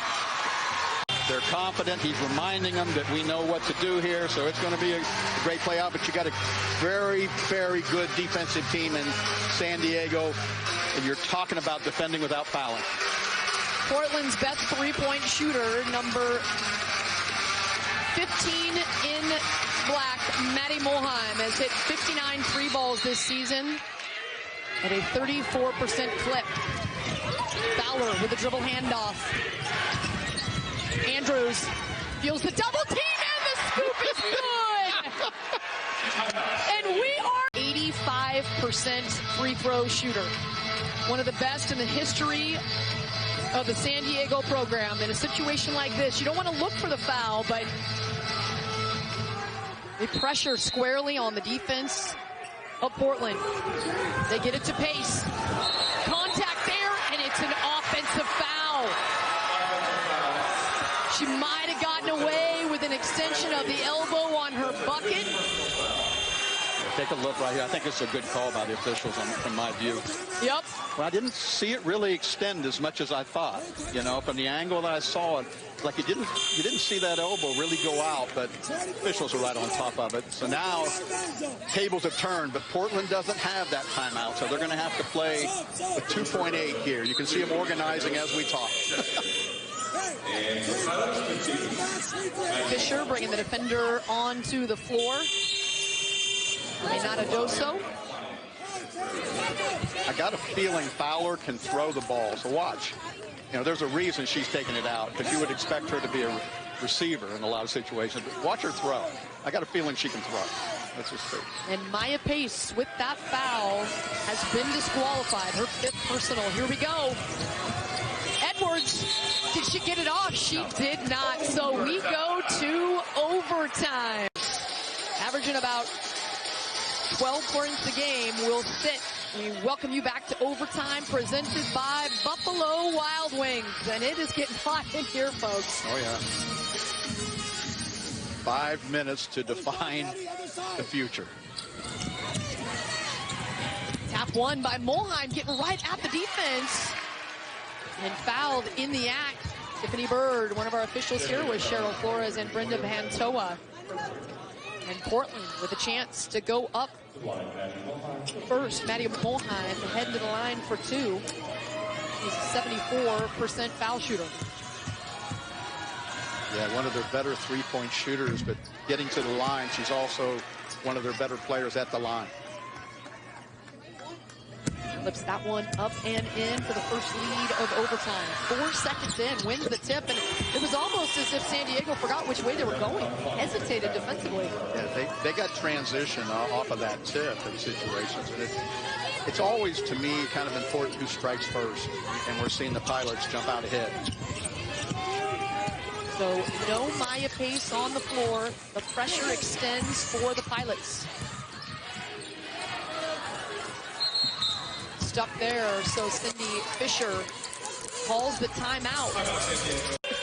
They're confident. He's reminding them that we know what to do here, so it's going to be a great play out. But you got a very, very good defensive team in San Diego, and you're talking about defending without fouling. Portland's best three-point shooter, number 15 in black, Maddie Mulheim, has hit 59 free balls this season at a 34% clip. Fowler with a dribble handoff. Andrews feels the double team, and the scoop is good! And we are 85% free throw shooter. One of the best in the history of the San Diego program. In a situation like this, you don't want to look for the foul, but they pressure squarely on the defense of Portland. They get it to Pace. Contact there, and it's an offensive foul. She might have gotten away with an extension of the elbow on her bucket. Take a look right here. I think it's a good call by the officials from my view. Yep. Well, I didn't see it really extend as much as I thought. You know, from the angle that I saw it, like you didn't see that elbow really go out, but officials are right on top of it. So now tables have turned, but Portland doesn't have that timeout, so they're going to have to play with 2.8 here. You can see them organizing as we talk. Fisher bringing the defender onto the floor. Renata Doso. I got a feeling Fowler can throw the ball, so watch. You know, there's a reason she's taking it out, because you would expect her to be a receiver in a lot of situations. But watch her throw. I got a feeling she can throw. Let's just see. And Maya Pace, with that foul, has been disqualified. Her 5th personal. Here we go. Edwards, did she get it off? She did not. So we go to overtime. Averaging about 12 points a game will sit. We welcome you back to overtime, presented by Buffalo Wild Wings. And it is getting hot in here, folks. Oh, yeah. 5 minutes to define the future. Tap one by Mulheim, getting right at the defense. And fouled in the act. Tiffany Bird, one of our officials here, was Cheryl Flores and Brenda Pantoa. And Portland with a chance to go up first. Maddie Mulheim heading to the line for 2. She's a 74% foul shooter. Yeah, one of their better three-point shooters, but getting to the line, she's also one of their better players at the line. Flips that one up and in for the first lead of overtime. 4 seconds in, wins the tip, and it was almost as if San Diego forgot which way they were going. Hesitated defensively. Yeah, they got transition off of that tip in situations, and it's always, to me, kind of important who strikes first, and we're seeing the Pilots jump out ahead. So no Maya Pace on the floor. The pressure extends for the Pilots. Stuck there, so Cindy Fisher calls the timeout.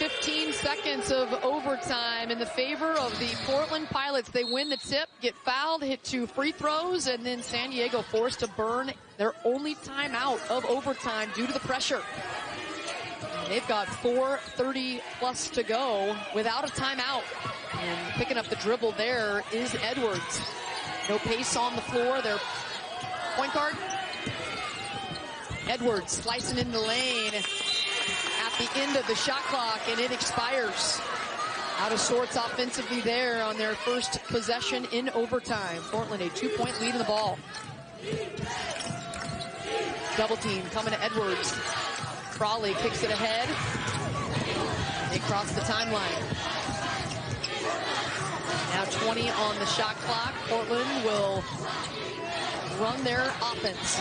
15 seconds of overtime in the favor of the Portland Pilots. They win the tip, get fouled, hit 2 free throws, and then San Diego forced to burn their only timeout of overtime due to the pressure. And they've got 4:30 plus to go without a timeout. And picking up the dribble there is Edwards. No pace on the floor. Their point guard, Edwards, slicing in the lane at the end of the shot clock, and it expires. Out of sorts offensively there on their first possession in overtime. Portland a 2-point lead in the ball. Double team coming to Edwards. Crawley kicks it ahead. They cross the timeline. Now 20 on the shot clock. Portland will run their offense.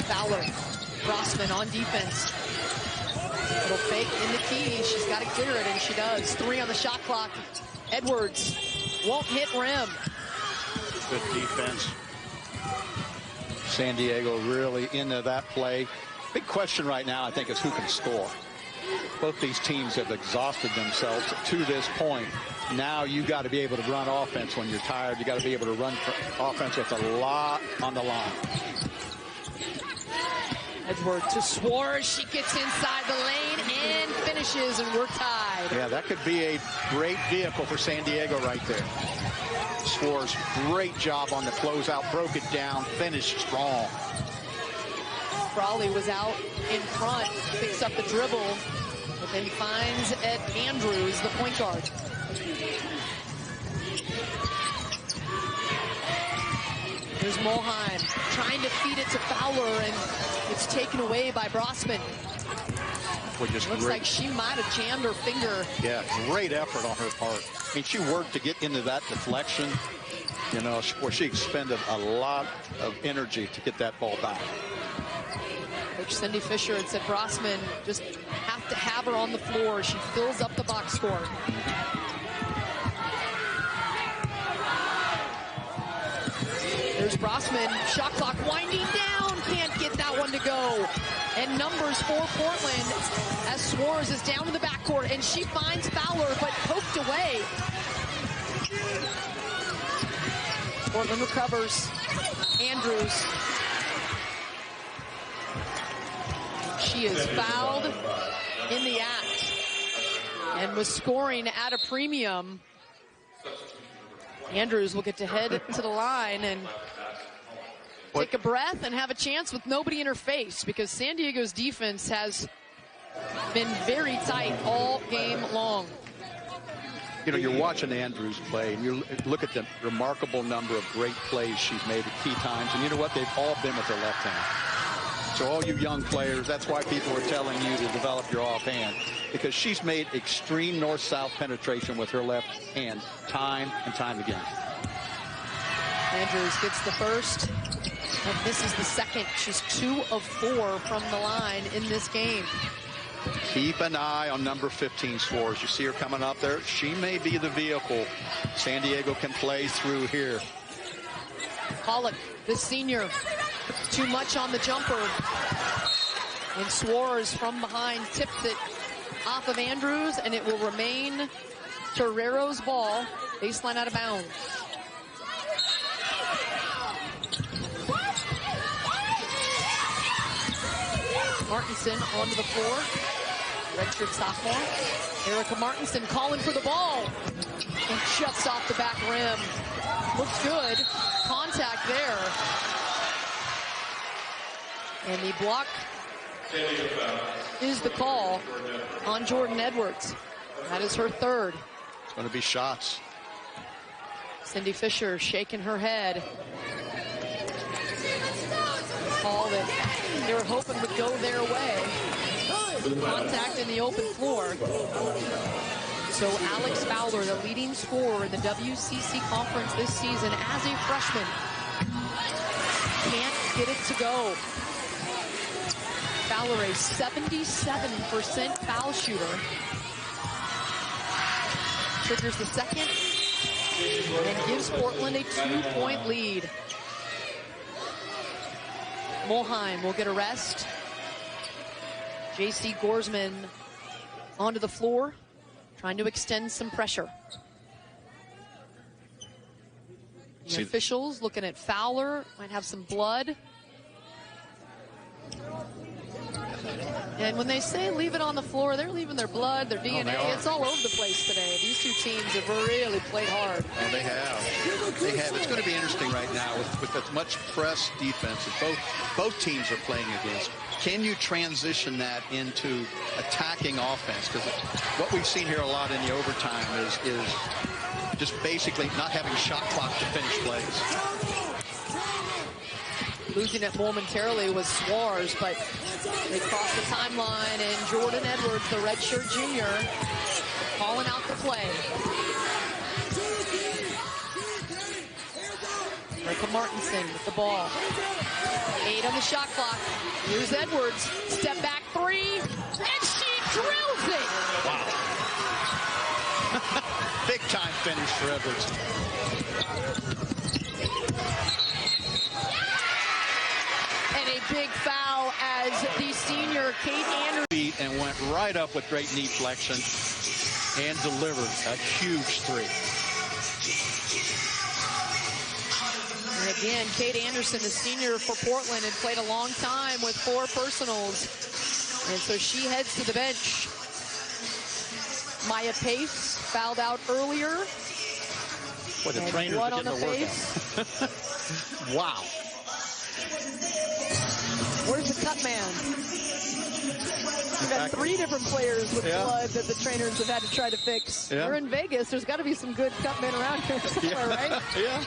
Fowler, Grossman on defense. Little fake in the key. She's got to clear it, and she does. 3 on the shot clock. Edwards won't hit rim. Good defense. San Diego really into that play. Big question right now, I think, is who can score. Both these teams have exhausted themselves to this point. Now you got to be able to run offense when you're tired. You got to be able to run offense with a lot on the line. Edwards to Soares. She gets inside the lane and finishes, and we're tied. Yeah, that could be a great vehicle for San Diego right there. Soares, great job on the closeout, broke it down, finished strong. Crawley was out in front, picks up the dribble, but then finds Ed Andrews, the point guard. Here's Mulheim trying to feed it to Fowler, and it's taken away by Brossman. Looks like she might have jammed her finger. Yeah, great effort on her part. I mean, she worked to get into that deflection, you know, where she expended a lot of energy to get that ball back. Coach Cindy Fisher had said Brossman just have to have her on the floor. She fills up the box score. There's Brossman, shot clock winding down, can't get that one to go. And numbers for Portland as Soares is down in the backcourt, and she finds Fowler, but poked away. Portland recovers. Andrews. She is fouled in the act and was scoring at a premium. Andrews will get to head to the line and take a breath and have a chance with nobody in her face, because San Diego's defense has been very tight all game long. You know, you're watching Andrews play, and you look at the remarkable number of great plays she's made at key times, and you know what? They've all been with her left hand. So all you young players, that's why people are telling you to develop your offhand, because she's made extreme north-south penetration with her left hand time and time again. Andrews gets the first, and misses the second. She's 2 of 4 from the line in this game. Keep an eye on number 15, Soares. You see her coming up there. She may be the vehicle San Diego can play through here. Pollock, the senior, too much on the jumper. And Soares from behind tips it off of Andrews, and it will remain Torrero's ball. Baseline out of bounds. Martinson onto the floor. Redshirt sophomore. Erica Martinson calling for the ball. And shuts off the back rim. Looks good. Contact there. And the block is the call on Jordan Edwards. That is her third. It's going to be shots. Cindy Fisher shaking her head. Call that they were hoping would go their way. Contact in the open floor. So Alex Fowler, the leading scorer in the WCC conference this season as a freshman, can't get it to go. Fowler, a 77% foul shooter. Triggers the second and gives Portland a 2-point lead. Mulheim will get a rest. J.C. Gorsman onto the floor, trying to extend some pressure. The officials looking at Fowler, might have some blood. And when they say leave it on the floor, they're leaving their blood, their DNA. It's all over the place today. These two teams have really played hard. Oh, they have. They have. It's going to be interesting right now with as much press defense that both teams are playing against. Can you transition that into attacking offense? Because what we've seen here a lot in the overtime is just basically not having shot clock to finish plays. Losing it momentarily was Soares, but they crossed the timeline, and Jordan Edwards, the redshirt junior, calling out the play. Erica Martinson with the ball. 8 on the shot clock. Here's Edwards. Step back 3, and she drills it. Wow. Big time finish for Edwards. And a big foul as the senior Kate Anderson. And went right up with great knee flexion and delivered a huge 3. And again, Kate Anderson, the senior for Portland, had played a long time with 4 personals. And so she heads to the bench. Maya Pace fouled out earlier. Boy, the trainers blood are on the getting face. Wow. Where's the cut man? We've had 3 different players with blood that the trainers have had to try to fix. Yeah. We're in Vegas. There's got to be some good cut men around here somewhere, right? Yeah.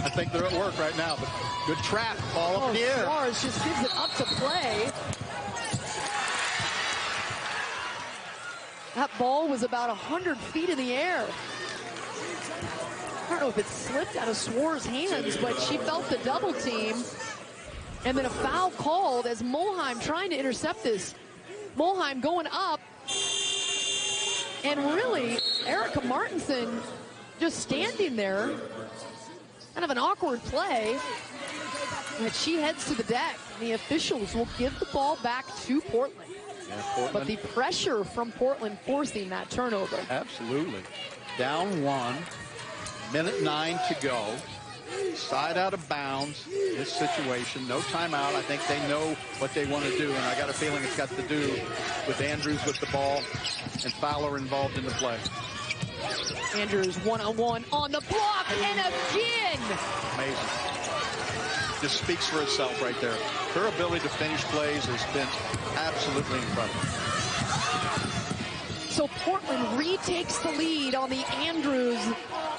I think they're at work right now, but good trap. Ball up in the air. Soares just gives it up to play. That ball was about 100 feet in the air. I don't know if it slipped out of Soares' hands, but she felt the double team. And then a foul called as Mulheim trying to intercept this. Mulheim going up. And really, Erica Martinson just standing there. Kind of an awkward play. But she heads to the deck. The officials will give the ball back to Portland. Yeah, Portland. But the pressure from Portland forcing that turnover. Absolutely. Down 1. Minute 9 to go. Side out of bounds. This situation. No timeout. I think they know what they want to do. And I got a feeling it's got to do with Andrews with the ball and Fowler involved in the play. Andrews one-on-one on the block, and again. Amazing. Just speaks for itself right there. Her ability to finish plays has been absolutely incredible. So Portland retakes the lead on the Andrews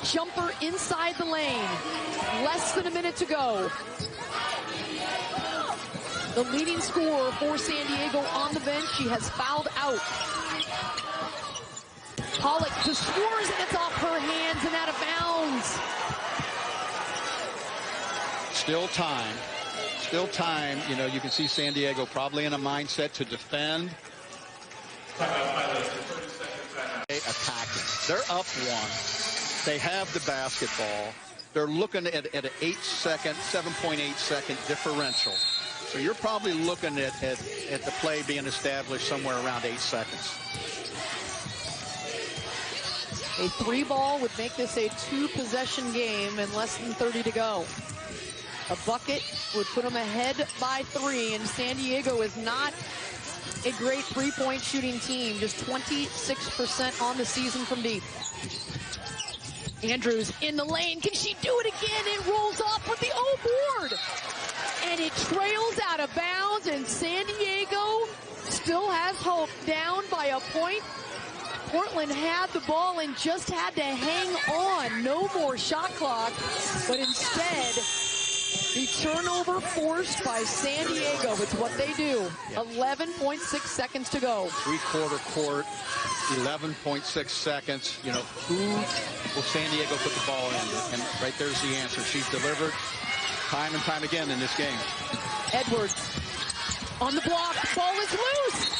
jumper inside the lane. Less than a minute to go. The leading scorer for San Diego on the bench. She has fouled out. Pollock to Soares, and it's off her hands and out of bounds. Still time. Still time. You know, you can see San Diego probably in a mindset to defend. Attacking. They're up 1. They have the basketball. They're looking at an 7.8 second differential. So you're probably looking at the play being established somewhere around 8 seconds. A 3 ball would make this a 2-possession game and less than 30 to go. A bucket would put them ahead by 3, and San Diego is not a great 3-point shooting team, just 26% on the season from deep. Andrews in the lane. Can she do it again? It rolls off with the board. And it trails out of bounds, and San Diego still has hope. Down by a point. Portland had the ball and just had to hang on. No more shot clock, but instead, the turnover forced by San Diego. It's what they do. 11.6 seconds to go. 3/4 court, 11.6 seconds. You know, who will San Diego put the ball in? And right there's the answer. She's delivered time and time again in this game. Edwards on the block. Ball is loose.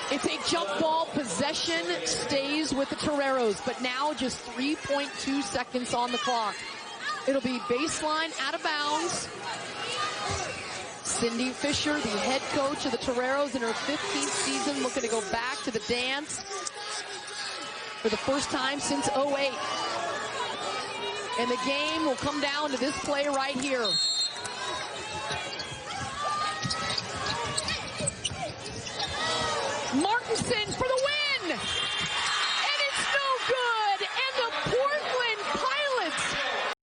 It's a jump ball. Possession stays with the Toreros, but now just 3.2 seconds on the clock. It'll be baseline out of bounds. Cindy Fisher, the head coach of the Toreros in her 15th season, looking to go back to the dance for the first time since '08. And the game will come down to this play right here.